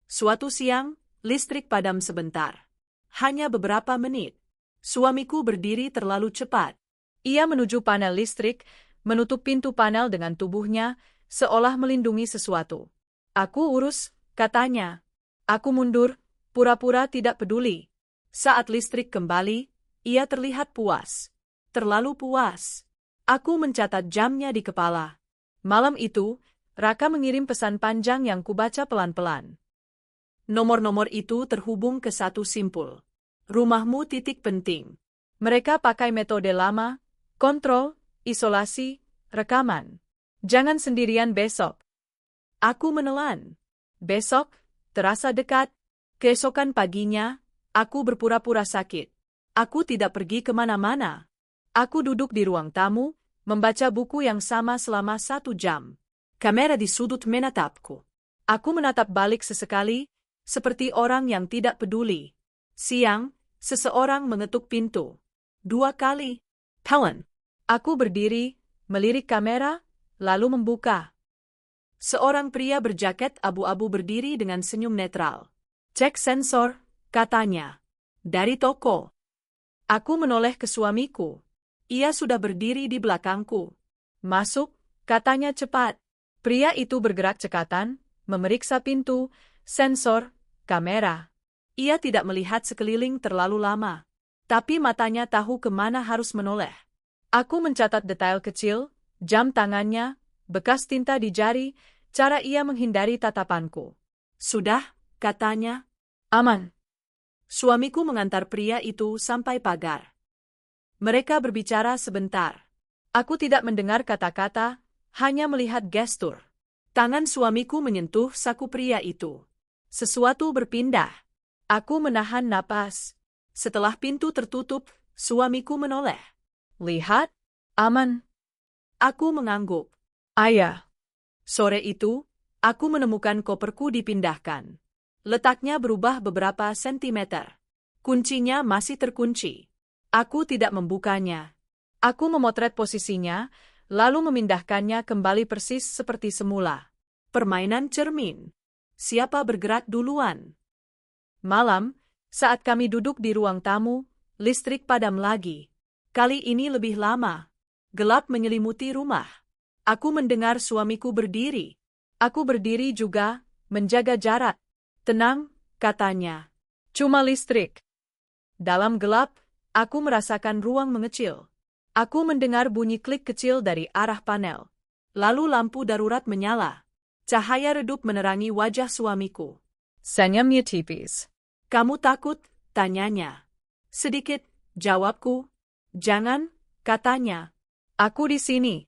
Suatu siang, listrik padam sebentar. Hanya beberapa menit. Suamiku berdiri terlalu cepat. Ia menuju panel listrik, menutup pintu panel dengan tubuhnya, seolah melindungi sesuatu. Aku urus, katanya. Aku mundur, pura-pura tidak peduli. Saat listrik kembali, ia terlihat puas. Terlalu puas. Aku mencatat jamnya di kepala. Malam itu, Raka mengirim pesan panjang yang kubaca pelan-pelan. Nomor-nomor itu terhubung ke satu simpul. Rumahmu titik penting. Mereka pakai metode lama, kontrol, isolasi, rekaman. Jangan sendirian besok. Aku menelan. Besok, terasa dekat. Keesokan paginya, aku berpura-pura sakit. Aku tidak pergi kemana-mana. Aku duduk di ruang tamu, membaca buku yang sama selama 1 jam. Kamera di sudut menatapku. Aku menatap balik sesekali, seperti orang yang tidak peduli. Siang, seseorang mengetuk pintu. 2 kali. Helen. Aku berdiri, melirik kamera, lalu membuka. Seorang pria berjaket abu-abu berdiri dengan senyum netral. Cek sensor, katanya. Dari toko. Aku menoleh ke suamiku. Ia sudah berdiri di belakangku. Masuk, katanya cepat. Pria itu bergerak cekatan, memeriksa pintu, sensor, kamera. Ia tidak melihat sekeliling terlalu lama. Tapi matanya tahu kemana harus menoleh. Aku mencatat detail kecil, jam tangannya, bekas tinta di jari, cara ia menghindari tatapanku. Sudah, katanya. Aman. Suamiku mengantar pria itu sampai pagar. Mereka berbicara sebentar. Aku tidak mendengar kata-kata, hanya melihat gestur. Tangan suamiku menyentuh saku pria itu. Sesuatu berpindah. Aku menahan napas. Setelah pintu tertutup, suamiku menoleh. Lihat, aman. Aku mengangguk. Ayah. Sore itu, aku menemukan koperku dipindahkan. Letaknya berubah beberapa sentimeter. Kuncinya masih terkunci. Aku tidak membukanya. Aku memotret posisinya, lalu memindahkannya kembali persis seperti semula. Permainan cermin. Siapa bergerak duluan? Malam, saat kami duduk di ruang tamu, listrik padam lagi. Kali ini lebih lama. Gelap menyelimuti rumah. Aku mendengar suamiku berdiri. Aku berdiri juga, menjaga jarak. Tenang, katanya. Cuma listrik. Dalam gelap, aku merasakan ruang mengecil. Aku mendengar bunyi klik kecil dari arah panel. Lalu lampu darurat menyala. Cahaya redup menerangi wajah suamiku. Senyumnya tipis. Kamu takut? Tanyanya. Sedikit, jawabku. Jangan, katanya. Aku di sini.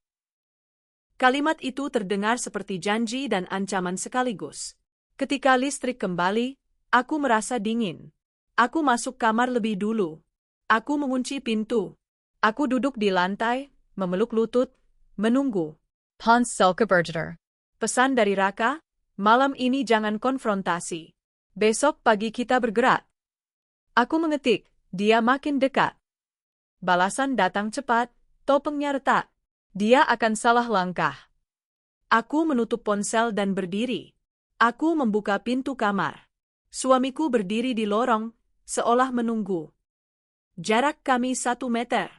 Kalimat itu terdengar seperti janji dan ancaman sekaligus. Ketika listrik kembali, aku merasa dingin. Aku masuk kamar lebih dulu. Aku mengunci pintu. Aku duduk di lantai, memeluk lutut, menunggu. Ponsel keberjeter. Pesan dari Raka, malam ini jangan konfrontasi. Besok pagi kita bergerak. Aku mengetik, dia makin dekat. Balasan datang cepat, topengnya retak. Dia akan salah langkah. Aku menutup ponsel dan berdiri. Aku membuka pintu kamar. Suamiku berdiri di lorong, seolah menunggu. Jarak kami 1 meter.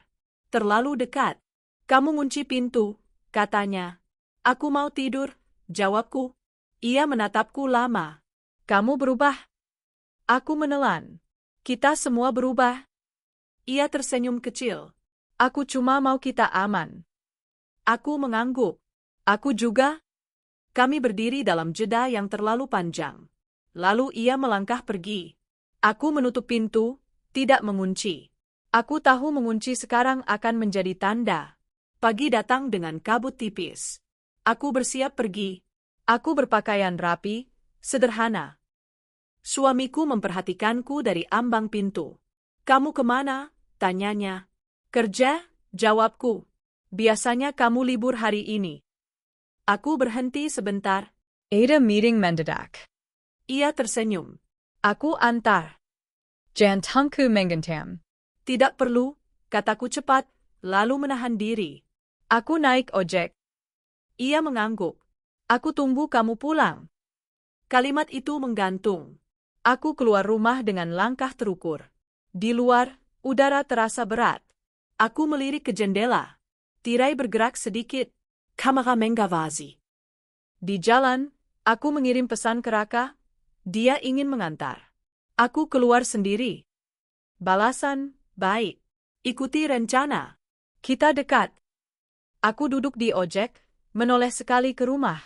Terlalu dekat. Kamu kunci pintu, katanya. Aku mau tidur, jawabku. Ia menatapku lama. Kamu berubah. Aku menelan. Kita semua berubah. Ia tersenyum kecil. Aku cuma mau kita aman. Aku mengangguk. Aku juga. Kami berdiri dalam jeda yang terlalu panjang. Lalu ia melangkah pergi. Aku menutup pintu, tidak mengunci. Aku tahu mengunci sekarang akan menjadi tanda. Pagi datang dengan kabut tipis. Aku bersiap pergi. Aku berpakaian rapi, sederhana. Suamiku memperhatikanku dari ambang pintu. Kamu kemana? Tanyanya. Kerja, jawabku. Biasanya kamu libur hari ini. Aku berhenti sebentar. Ada meeting mendadak. Ia tersenyum. Aku antar. Jantungku menggentam. Tidak perlu, kataku cepat, lalu menahan diri. Aku naik ojek. Ia mengangguk. Aku tunggu kamu pulang. Kalimat itu menggantung. Aku keluar rumah dengan langkah terukur. Di luar, udara terasa berat. Aku melirik ke jendela. Tirai bergerak sedikit. Kamera menggavasi. Di jalan, aku mengirim pesan ke Raka. Dia ingin mengantar. Aku keluar sendiri. Balasan, baik. Ikuti rencana. Kita dekat. Aku duduk di ojek, menoleh sekali ke rumah.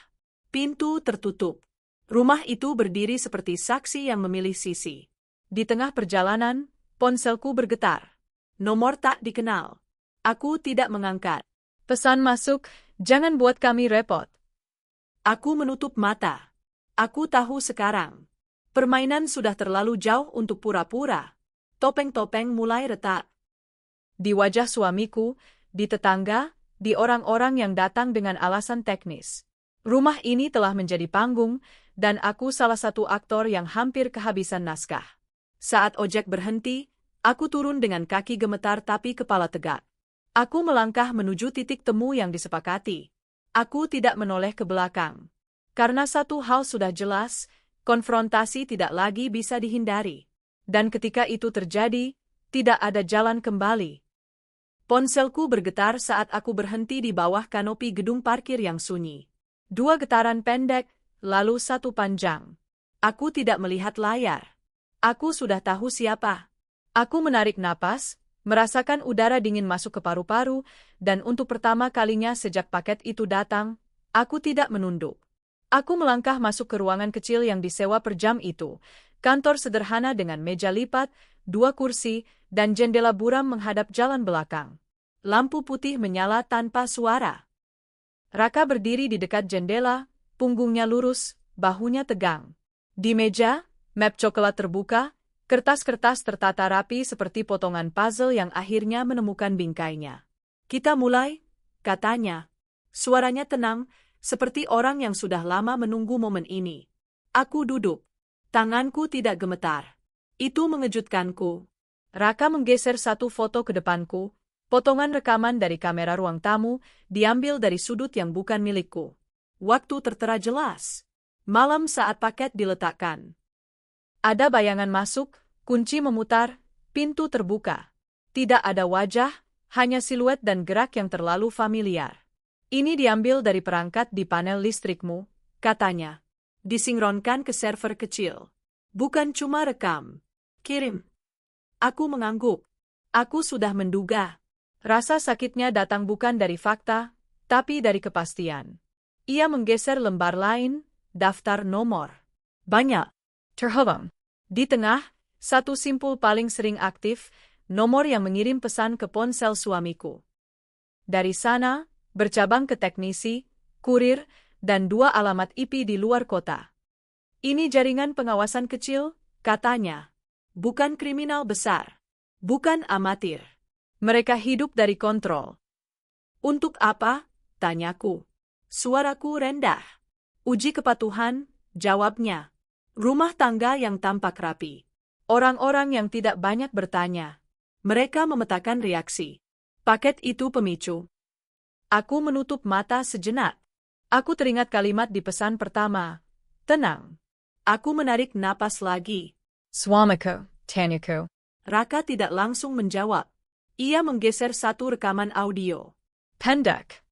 Pintu tertutup. Rumah itu berdiri seperti saksi yang memilih sisi. Di tengah perjalanan, ponselku bergetar. Nomor tak dikenal. Aku tidak mengangkat. Pesan masuk, jangan buat kami repot. Aku menutup mata. Aku tahu sekarang. Permainan sudah terlalu jauh untuk pura-pura. Topeng-topeng mulai retak. Di wajah suamiku, di tetangga, di orang-orang yang datang dengan alasan teknis. Rumah ini telah menjadi panggung, dan aku salah satu aktor yang hampir kehabisan naskah. Saat ojek berhenti, aku turun dengan kaki gemetar tapi kepala tegak. Aku melangkah menuju titik temu yang disepakati. Aku tidak menoleh ke belakang. Karena satu hal sudah jelas, konfrontasi tidak lagi bisa dihindari. Dan ketika itu terjadi, tidak ada jalan kembali. Ponselku bergetar saat aku berhenti di bawah kanopi gedung parkir yang sunyi. 2 getaran pendek, lalu 1 panjang. Aku tidak melihat layar. Aku sudah tahu siapa. Aku menarik napas, merasakan udara dingin masuk ke paru-paru, dan untuk pertama kalinya sejak paket itu datang, aku tidak menunduk. Aku melangkah masuk ke ruangan kecil yang disewa per jam itu, kantor sederhana dengan meja lipat, 2 kursi, dan jendela buram menghadap jalan belakang. Lampu putih menyala tanpa suara. Raka berdiri di dekat jendela, punggungnya lurus, bahunya tegang. Di meja, map coklat terbuka, kertas-kertas tertata rapi seperti potongan puzzle yang akhirnya menemukan bingkainya. Kita mulai, katanya. Suaranya tenang, seperti orang yang sudah lama menunggu momen ini. Aku duduk. Tanganku tidak gemetar. Itu mengejutkanku. Raka menggeser 1 foto ke depanku, potongan rekaman dari kamera ruang tamu, diambil dari sudut yang bukan milikku. Waktu tertera jelas. Malam saat paket diletakkan. Ada bayangan masuk, kunci memutar, pintu terbuka. Tidak ada wajah, hanya siluet dan gerak yang terlalu familiar. Ini diambil dari perangkat di panel listrikmu, katanya. Disinkronkan ke server kecil. Bukan cuma rekam. Kirim. Aku mengangguk. Aku sudah menduga. Rasa sakitnya datang bukan dari fakta, tapi dari kepastian. Ia menggeser lembar lain, daftar nomor. Banyak. Terhubung. Di tengah, 1 simpul paling sering aktif, nomor yang mengirim pesan ke ponsel suamiku. Dari sana, bercabang ke teknisi, kurir, dan 2 alamat IP di luar kota. Ini jaringan pengawasan kecil, katanya. Bukan kriminal besar. Bukan amatir. Mereka hidup dari kontrol. Untuk apa? Tanyaku. Suaraku rendah. Uji kepatuhan, jawabnya. Rumah tangga yang tampak rapi. Orang-orang yang tidak banyak bertanya. Mereka memetakan reaksi. Paket itu pemicu. Aku menutup mata sejenak. Aku teringat kalimat di pesan pertama. Tenang. Aku menarik napas lagi. Swamiko, Tanyaku. Raka tidak langsung menjawab. Ia menggeser satu rekaman audio. Pendek.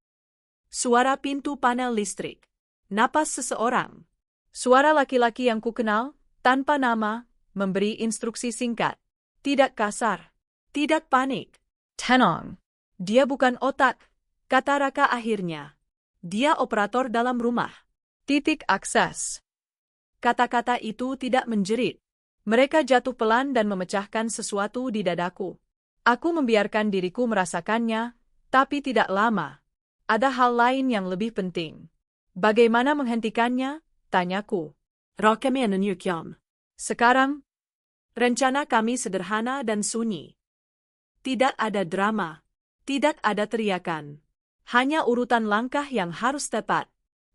Suara pintu panel listrik. Napas seseorang. Suara laki-laki yang kukenal, tanpa nama, memberi instruksi singkat. Tidak kasar. Tidak panik. Tenang. Dia bukan otak, kata Raka akhirnya. Dia operator dalam rumah. Titik akses. Kata-kata itu tidak menjerit. Mereka jatuh pelan dan memecahkan sesuatu di dadaku. Aku membiarkan diriku merasakannya, tapi tidak lama. Ada hal lain yang lebih penting. Bagaimana menghentikannya? Tanyaku. Rokemen Yukyom. Sekarang, Rencana kami sederhana dan sunyi. Tidak ada drama. Tidak ada teriakan. Hanya urutan langkah yang harus tepat.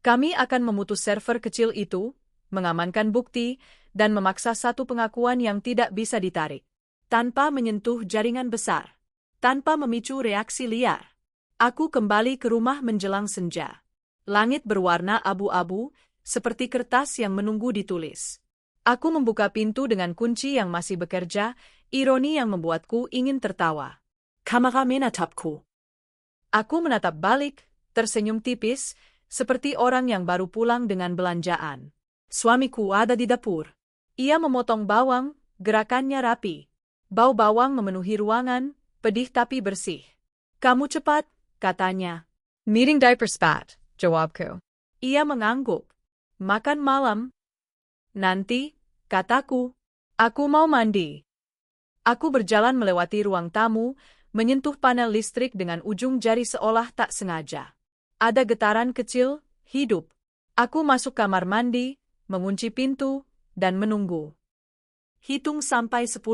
kami akan memutus server kecil itu, mengamankan bukti, dan memaksa satu pengakuan yang tidak bisa ditarik. Tanpa menyentuh jaringan besar. Tanpa memicu reaksi liar. Aku kembali ke rumah menjelang senja. Langit berwarna abu-abu, seperti kertas yang menunggu ditulis. Aku membuka pintu dengan kunci yang masih bekerja, ironi yang membuatku ingin tertawa. Kamera menatapku. Aku menatap balik, tersenyum tipis, seperti orang yang baru pulang dengan belanjaan. Suamiku ada di dapur. Ia memotong bawang, gerakannya rapi. Bau bawang memenuhi ruangan, pedih tapi bersih. Kamu cepat, katanya. Meeting diaper spat, jawabku. Ia mengangguk. Makan malam? Nanti, kataku. Aku mau mandi. Aku berjalan melewati ruang tamu, menyentuh panel listrik dengan ujung jari seolah tak sengaja. Ada getaran kecil, hidup. Aku masuk kamar mandi, mengunci pintu, dan menunggu. Hitung sampai 10.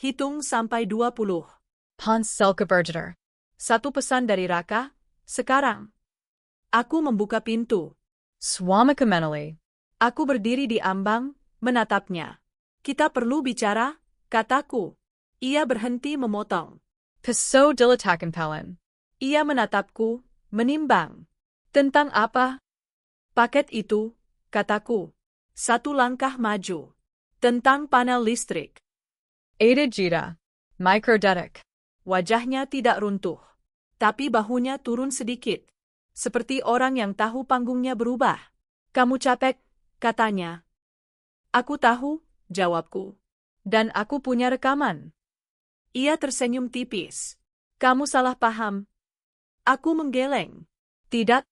Hitung sampai 20. Hans Selkeberger. Satu pesan dari Raka, sekarang. Aku membuka pintu. Swamika Menali. Aku berdiri di ambang, menatapnya. Kita perlu bicara, kataku. Ia berhenti memotong. Peso dilatakan pelen. Ia menatapku, menimbang. Tentang apa? Paket itu, kataku. Satu langkah maju. Tentang panel listrik. Ada Jita. Microdetic. Wajahnya tidak runtuh. Tapi bahunya turun sedikit. Seperti orang yang tahu panggungnya berubah. Kamu capek, katanya. Aku tahu, jawabku. Dan aku punya rekaman. Ia tersenyum tipis. Kamu salah paham. Aku menggeleng. Tidak.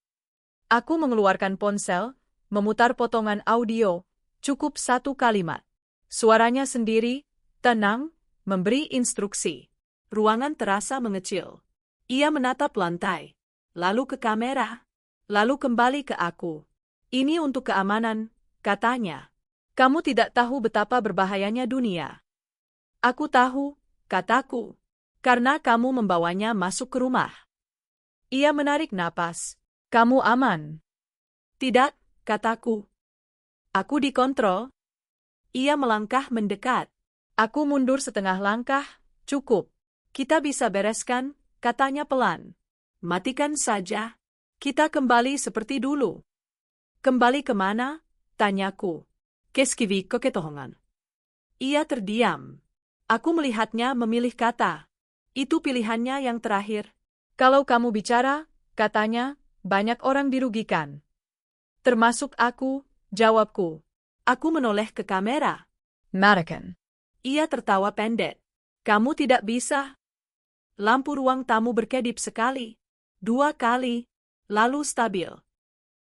Aku mengeluarkan ponsel, memutar potongan audio, cukup satu kalimat. Suaranya sendiri, tenang, memberi instruksi. Ruangan terasa mengecil. Ia menatap lantai. Lalu ke kamera. Lalu kembali ke aku. Ini untuk keamanan, katanya. Kamu tidak tahu betapa berbahayanya dunia. Aku tahu, kataku. Karena kamu membawanya masuk ke rumah. Ia menarik napas. Kamu aman. Tidak, kataku. Aku dikontrol. Ia melangkah mendekat. Aku mundur setengah langkah, cukup. Kita bisa bereskan, katanya pelan. Matikan saja. Kita kembali seperti dulu. Kembali kemana? Tanyaku. Keskivi keketohongan. Ia terdiam. Aku melihatnya memilih kata. Itu pilihannya yang terakhir. Kalau kamu bicara, katanya, banyak orang dirugikan. Termasuk aku, jawabku. Aku menoleh ke kamera. Matikan. Ia tertawa pendek. Kamu tidak bisa. Lampu ruang tamu berkedip sekali. 2 kali. Lalu stabil.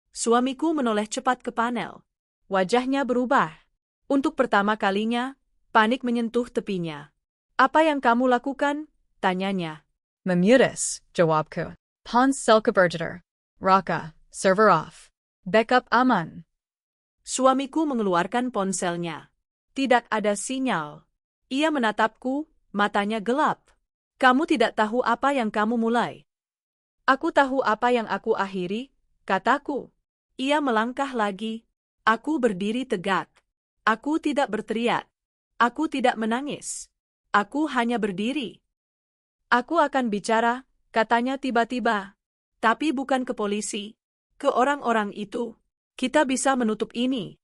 Suamiku menoleh cepat ke panel. Wajahnya berubah. Untuk pertama kalinya, panik menyentuh tepinya. Apa yang kamu lakukan? Tanyanya. Memutus, jawabku. Hans Selkeberger. Raka, server off. Backup aman. Suamiku mengeluarkan ponselnya. Tidak ada sinyal. Ia menatapku, matanya gelap. Kamu tidak tahu apa yang kamu mulai. Aku tahu apa yang aku akhiri, kataku. Ia melangkah lagi. Aku berdiri tegak. Aku tidak berteriak. Aku tidak menangis. Aku hanya berdiri. Aku akan bicara, katanya tiba-tiba. Tapi bukan ke polisi. Ke orang-orang itu. Kita bisa menutup ini.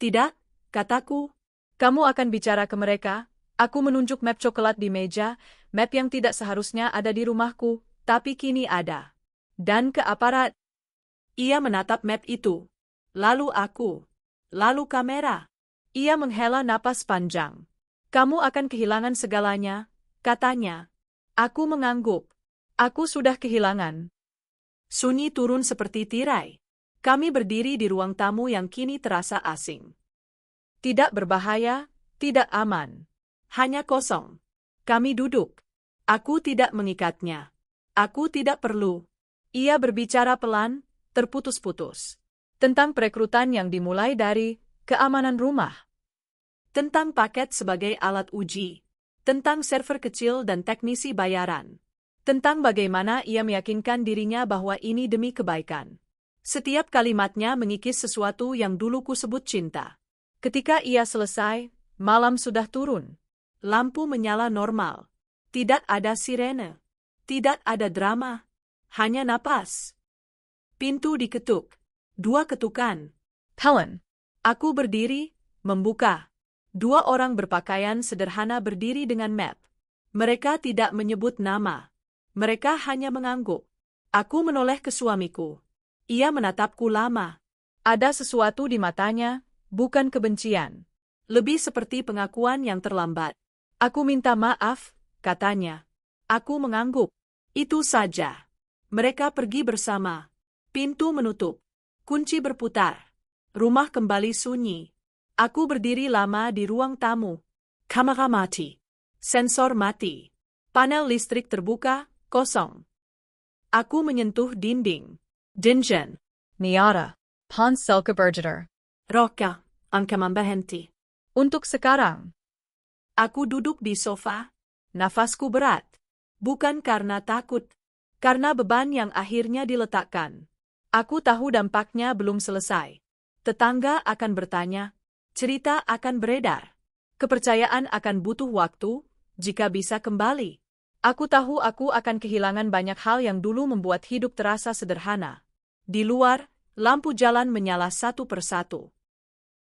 Tidak, kataku. Kamu akan bicara ke mereka? Aku menunjuk map coklat di meja, map yang tidak seharusnya ada di rumahku, tapi kini ada. Dan ke aparat. Ia menatap map itu. Lalu aku. Lalu kamera. Ia menghela napas panjang. Kamu akan kehilangan segalanya, katanya. Aku mengangguk. Aku sudah kehilangan. Sunyi turun seperti tirai. Kami berdiri di ruang tamu yang kini terasa asing. Tidak berbahaya, tidak aman. Hanya kosong. Kami duduk. Aku tidak mengikatnya. Aku tidak perlu. Ia berbicara pelan, terputus-putus. Tentang perekrutan yang dimulai dari keamanan rumah. Tentang paket sebagai alat uji. Tentang server kecil dan teknisi bayaran. Tentang bagaimana ia meyakinkan dirinya bahwa ini demi kebaikan. Setiap kalimatnya mengikis sesuatu yang dulu kusebut cinta. Ketika ia selesai, malam sudah turun. Lampu menyala normal. Tidak ada sirene. Tidak ada drama. Hanya napas. Pintu diketuk. 2 ketukan. Helen. Aku berdiri, membuka. 2 orang berpakaian sederhana berdiri dengan map. Mereka tidak menyebut nama. Mereka hanya mengangguk. Aku menoleh ke suamiku. Ia menatapku lama. Ada sesuatu di matanya, bukan kebencian. Lebih seperti pengakuan yang terlambat. Aku minta maaf, katanya. Aku mengangguk. Itu saja. Mereka pergi bersama. Pintu menutup. Kunci berputar. Rumah kembali sunyi. Aku berdiri lama di ruang tamu. Kamera mati. Sensor mati. Panel listrik terbuka, kosong. Aku menyentuh dinding. Dingen. Niara. Ponsel keberjeder. Roka. Angka membahenti. Untuk sekarang. Aku duduk di sofa. Nafasku berat. Bukan karena takut. Karena beban yang akhirnya diletakkan. Aku tahu dampaknya belum selesai. Tetangga akan bertanya. Cerita akan beredar. Kepercayaan akan butuh waktu, jika bisa kembali. Aku tahu aku akan kehilangan banyak hal yang dulu membuat hidup terasa sederhana. Di luar, lampu jalan menyala satu persatu.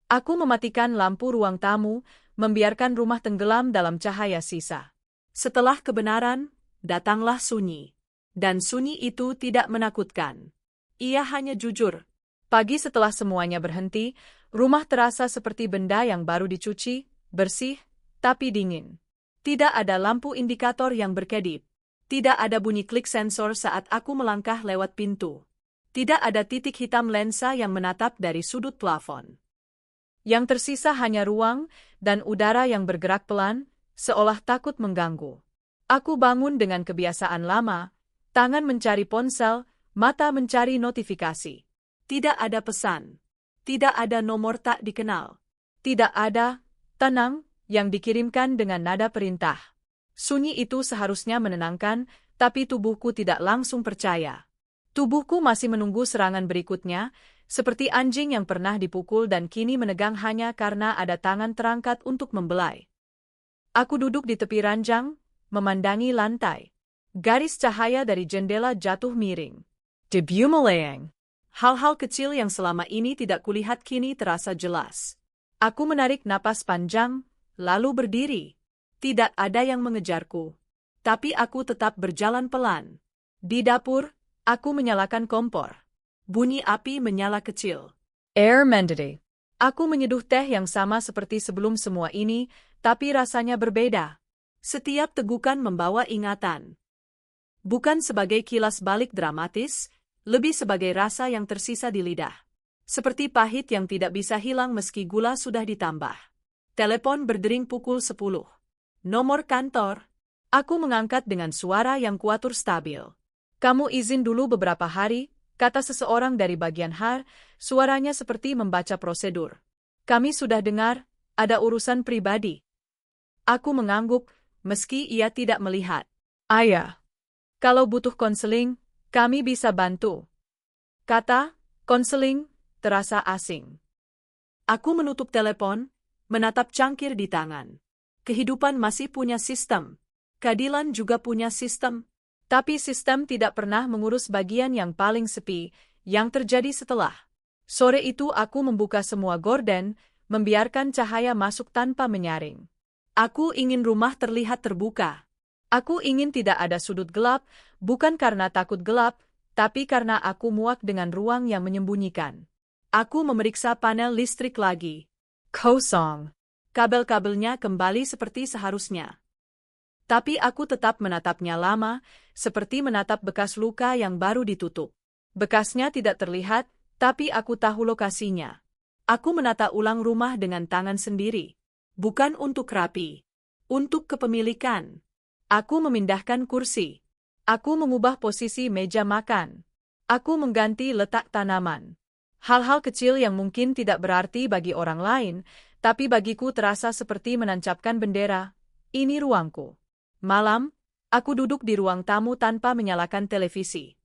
Aku mematikan lampu ruang tamu, membiarkan rumah tenggelam dalam cahaya sisa. Setelah kebenaran, datanglah sunyi. Dan sunyi itu tidak menakutkan. Ia hanya jujur. Pagi setelah semuanya berhenti, rumah terasa seperti benda yang baru dicuci, bersih, tapi dingin. Tidak ada lampu indikator yang berkedip. Tidak ada bunyi klik sensor saat aku melangkah lewat pintu. Tidak ada titik hitam lensa yang menatap dari sudut plafon. Yang tersisa hanya ruang dan udara yang bergerak pelan, seolah takut mengganggu. Aku bangun dengan kebiasaan lama, tangan mencari ponsel, mata mencari notifikasi. Tidak ada pesan. Tidak ada nomor tak dikenal. Tidak ada, tenang, yang dikirimkan dengan nada perintah. Sunyi itu seharusnya menenangkan, tapi tubuhku tidak langsung percaya. Tubuhku masih menunggu serangan berikutnya, seperti anjing yang pernah dipukul dan kini menegang hanya karena ada tangan terangkat untuk membelai. Aku duduk di tepi ranjang, memandangi lantai. Garis cahaya dari jendela jatuh miring. Debut melayang. Hal-hal kecil yang selama ini tidak kulihat kini terasa jelas. Aku menarik napas panjang, lalu berdiri. Tidak ada yang mengejarku. Tapi aku tetap berjalan pelan. Di dapur, aku menyalakan kompor. Bunyi api menyala kecil. Air mendidih. Aku menyeduh teh yang sama seperti sebelum semua ini, tapi rasanya berbeda. Setiap tegukan membawa ingatan. Bukan sebagai kilas balik dramatis, lebih sebagai rasa yang tersisa di lidah. Seperti pahit yang tidak bisa hilang meski gula sudah ditambah. Telepon berdering pukul 10. Nomor kantor. Aku mengangkat dengan suara yang kuatur stabil. Kamu izin dulu beberapa hari, kata seseorang dari bagian HR, suaranya seperti membaca prosedur. Kami sudah dengar, ada urusan pribadi. Aku mengangguk, meski ia tidak melihat. Ayah. Kalau butuh konseling, kami bisa bantu. Kata, konseling, terasa asing. Aku menutup telepon, menatap cangkir di tangan. Kehidupan masih punya sistem. Keadilan juga punya sistem. Tapi sistem tidak pernah mengurus bagian yang paling sepi, yang terjadi setelah. Sore itu aku membuka semua gorden, membiarkan cahaya masuk tanpa menyaring. Aku ingin rumah terlihat terbuka. Aku ingin tidak ada sudut gelap, bukan karena takut gelap, tapi karena aku muak dengan ruang yang menyembunyikan. Aku memeriksa panel listrik lagi. Kosong. Kabel-kabelnya kembali seperti seharusnya. Tapi aku tetap menatapnya lama, seperti menatap bekas luka yang baru ditutup. Bekasnya tidak terlihat, tapi aku tahu lokasinya. Aku menata ulang rumah dengan tangan sendiri. Bukan untuk rapi. Untuk kepemilikan. Aku memindahkan kursi. Aku mengubah posisi meja makan. Aku mengganti letak tanaman. Hal-hal kecil yang mungkin tidak berarti bagi orang lain, tapi bagiku terasa seperti menancapkan bendera. Ini ruangku. Malam, aku duduk di ruang tamu tanpa menyalakan televisi.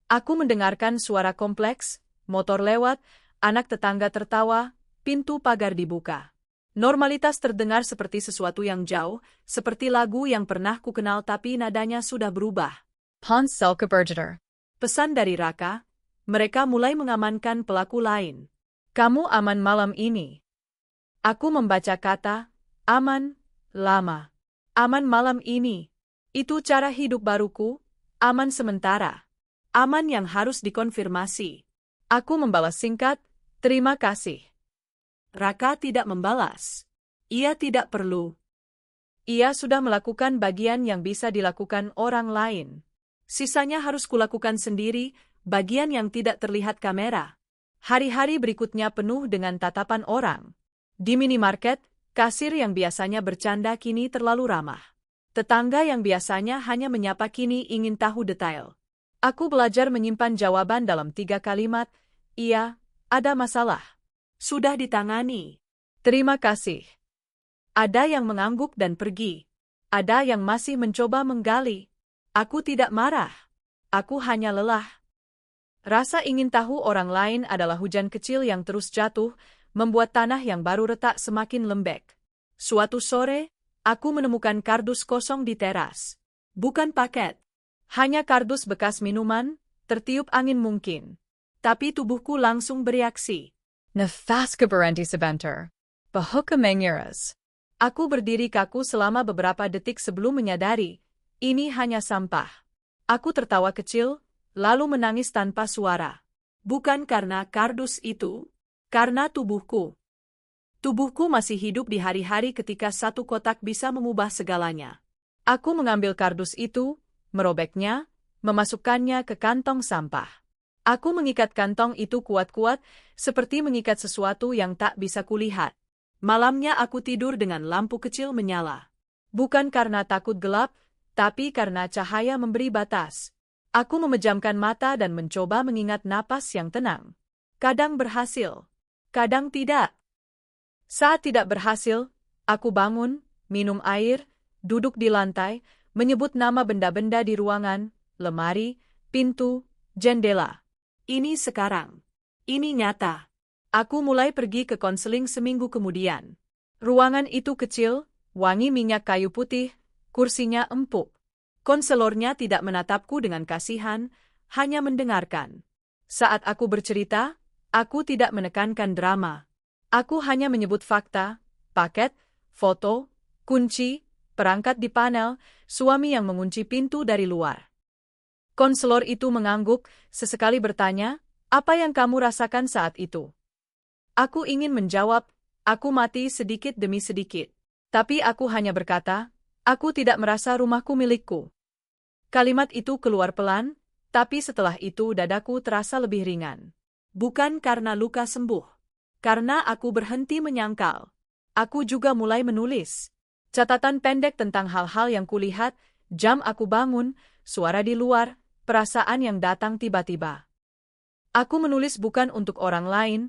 Aku mendengarkan suara kompleks, motor lewat, anak tetangga tertawa, pintu pagar dibuka. Normalitas terdengar seperti sesuatu yang jauh, seperti lagu yang pernah kukenal tapi nadanya sudah berubah. Ponsel Bergeter. Pesan dari Raka, mereka mulai mengamankan pelaku lain. Kamu aman malam ini. Aku membaca kata, aman, lama. Aman malam ini. Itu cara hidup baruku, aman sementara. Aman yang harus dikonfirmasi. Aku membalas singkat, terima kasih. Raka tidak membalas. Ia tidak perlu. Ia sudah melakukan bagian yang bisa dilakukan orang lain. Sisanya harus kulakukan sendiri, bagian yang tidak terlihat kamera. Hari-hari berikutnya penuh dengan tatapan orang. Di minimarket, kasir yang biasanya bercanda kini terlalu ramah. Tetangga yang biasanya hanya menyapa kini ingin tahu detail. Aku belajar menyimpan jawaban dalam 3 kalimat, iya, ada masalah. Sudah ditangani. Terima kasih. Ada yang mengangguk dan pergi. Ada yang masih mencoba menggali. Aku tidak marah. Aku hanya lelah. Rasa ingin tahu orang lain adalah hujan kecil yang terus jatuh, membuat tanah yang baru retak semakin lembek. Suatu sore, aku menemukan kardus kosong di teras. Bukan paket. Hanya kardus bekas minuman, tertiup angin mungkin. Tapi tubuhku langsung bereaksi. Nafas berhenti sebentar. Bahuku mengiras. Aku berdiri kaku selama beberapa detik sebelum menyadari, ini hanya sampah. Aku tertawa kecil, lalu menangis tanpa suara. Bukan karena kardus itu, karena tubuhku. Tubuhku masih hidup di hari-hari ketika satu kotak bisa mengubah segalanya. Aku mengambil kardus itu, merobeknya, memasukkannya ke kantong sampah. Aku mengikat kantong itu kuat-kuat, seperti mengikat sesuatu yang tak bisa kulihat. Malamnya aku tidur dengan lampu kecil menyala. Bukan karena takut gelap, tapi karena cahaya memberi batas. Aku memejamkan mata dan mencoba mengingat napas yang tenang. Kadang berhasil. Kadang tidak. Saat tidak berhasil, aku bangun, minum air, duduk di lantai, menyebut nama benda-benda di ruangan, lemari, pintu, jendela. Ini sekarang. Ini nyata. Aku mulai pergi ke konseling seminggu kemudian. Ruangan itu kecil, wangi minyak kayu putih, kursinya empuk. Konselornya tidak menatapku dengan kasihan, hanya mendengarkan. Saat aku bercerita, aku tidak menekankan drama. Aku hanya menyebut fakta, paket, foto, kunci, perangkat di panel, suami yang mengunci pintu dari luar. Konselor itu mengangguk, sesekali bertanya, apa yang kamu rasakan saat itu? Aku ingin menjawab, aku mati sedikit demi sedikit. Tapi aku hanya berkata, aku tidak merasa rumahku milikku. Kalimat itu keluar pelan, tapi setelah itu dadaku terasa lebih ringan. Bukan karena luka sembuh. Karena aku berhenti menyangkal. Aku juga mulai menulis. Catatan pendek tentang hal-hal yang kulihat, jam aku bangun, suara di luar, perasaan yang datang tiba-tiba. Aku menulis bukan untuk orang lain,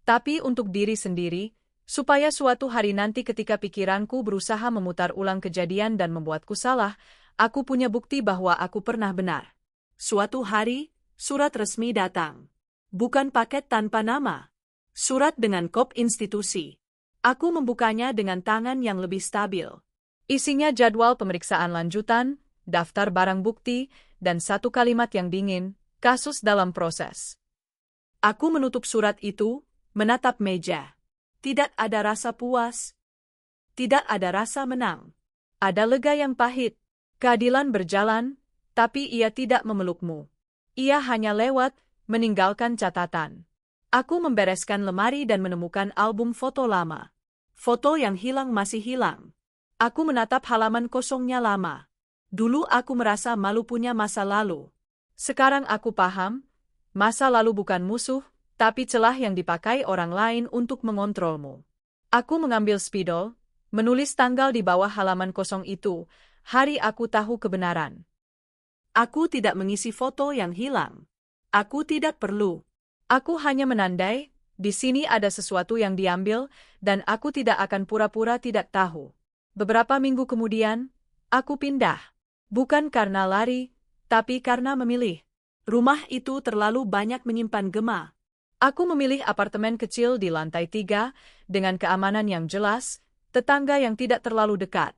tapi untuk diri sendiri, supaya suatu hari nanti ketika pikiranku berusaha memutar ulang kejadian dan membuatku salah, aku punya bukti bahwa aku pernah benar. Suatu hari, surat resmi datang. Bukan paket tanpa nama. Surat dengan kop institusi. Aku membukanya dengan tangan yang lebih stabil. Isinya jadwal pemeriksaan lanjutan, daftar barang bukti, dan satu kalimat yang dingin, kasus dalam proses. Aku menutup surat itu, menatap meja. Tidak ada rasa puas. Tidak ada rasa menang. Ada lega yang pahit. Keadilan berjalan, tapi ia tidak memelukmu. Ia hanya lewat, meninggalkan catatan. Aku membereskan lemari dan menemukan album foto lama. Foto yang hilang masih hilang. Aku menatap halaman kosongnya lama. Dulu aku merasa malu punya masa lalu. Sekarang aku paham, masa lalu bukan musuh, tapi celah yang dipakai orang lain untuk mengontrolmu. Aku mengambil spidol, menulis tanggal di bawah halaman kosong itu, hari aku tahu kebenaran. Aku tidak mengisi foto yang hilang. Aku tidak perlu. Aku hanya menandai, di sini ada sesuatu yang diambil, dan aku tidak akan pura-pura tidak tahu. Beberapa minggu kemudian, aku pindah. Bukan karena lari, tapi karena memilih. Rumah itu terlalu banyak menyimpan gema. Aku memilih apartemen kecil di lantai 3, dengan keamanan yang jelas, tetangga yang tidak terlalu dekat.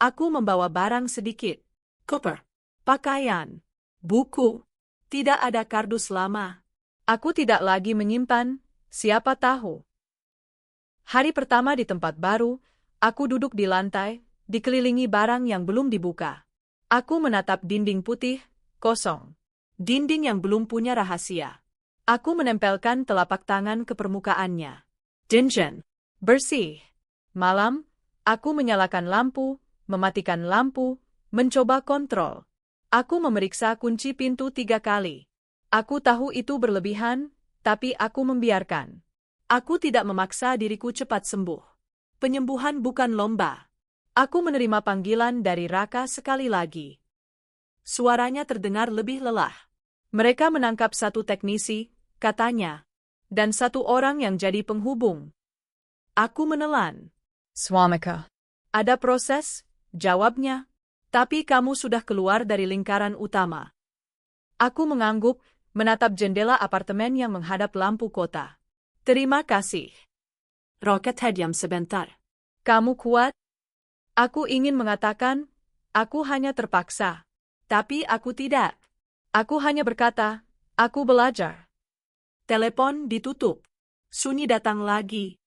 Aku membawa barang sedikit. Koper, pakaian, buku. Tidak ada kardus lama. Aku tidak lagi menyimpan, siapa tahu. Hari pertama di tempat baru, aku duduk di lantai, dikelilingi barang yang belum dibuka. Aku menatap dinding putih, kosong. Dinding yang belum punya rahasia. Aku menempelkan telapak tangan ke permukaannya. Dingin. Bersih. Malam, aku menyalakan lampu, mematikan lampu, mencoba kontrol. Aku memeriksa kunci pintu 3 kali. Aku tahu itu berlebihan, tapi aku membiarkan. Aku tidak memaksa diriku cepat sembuh. Penyembuhan bukan lomba. Aku menerima panggilan dari Raka sekali lagi. Suaranya terdengar lebih lelah. Mereka menangkap satu teknisi, katanya, dan satu orang yang jadi penghubung. Aku menelan. Swamika. Ada proses, jawabnya. Tapi kamu sudah keluar dari lingkaran utama. Aku mengangguk, menatap jendela apartemen yang menghadap lampu kota. Terima kasih. Rocket diam sebentar. Kamu kuat? Aku ingin mengatakan, aku hanya terpaksa. Tapi aku tidak. Aku hanya berkata, aku belajar. Telepon ditutup. Sunyi datang lagi.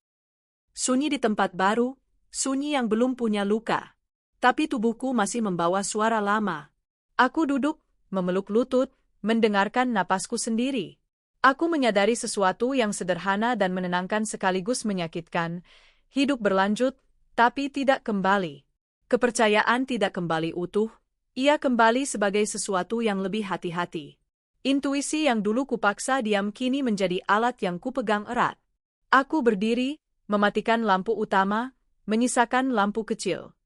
Sunyi di tempat baru, sunyi yang belum punya luka. Tapi tubuhku masih membawa suara lama. Aku duduk, memeluk lutut, mendengarkan napasku sendiri. Aku menyadari sesuatu yang sederhana dan menenangkan sekaligus menyakitkan. Hidup berlanjut, tapi tidak kembali. Kepercayaan tidak kembali utuh, ia kembali sebagai sesuatu yang lebih hati-hati. Intuisi yang dulu kupaksa diam kini menjadi alat yang kupegang erat. Aku berdiri, mematikan lampu utama, menyisakan lampu kecil.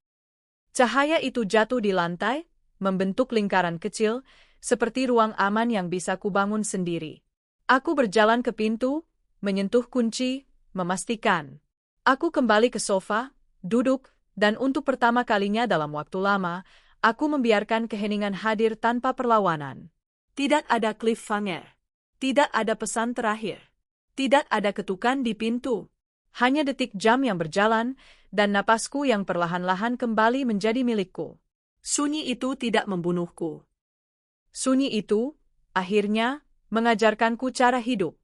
Cahaya itu jatuh di lantai, membentuk lingkaran kecil, seperti ruang aman yang bisa kubangun sendiri. Aku berjalan ke pintu, menyentuh kunci, memastikan. Aku kembali ke sofa, duduk, dan untuk pertama kalinya dalam waktu lama, aku membiarkan keheningan hadir tanpa perlawanan. Tidak ada cliffhanger. Tidak ada pesan terakhir. Tidak ada ketukan di pintu. Hanya detik jam yang berjalan, dan napasku yang perlahan-lahan kembali menjadi milikku. Sunyi itu tidak membunuhku. Sunyi itu, akhirnya, mengajarkanku cara hidup.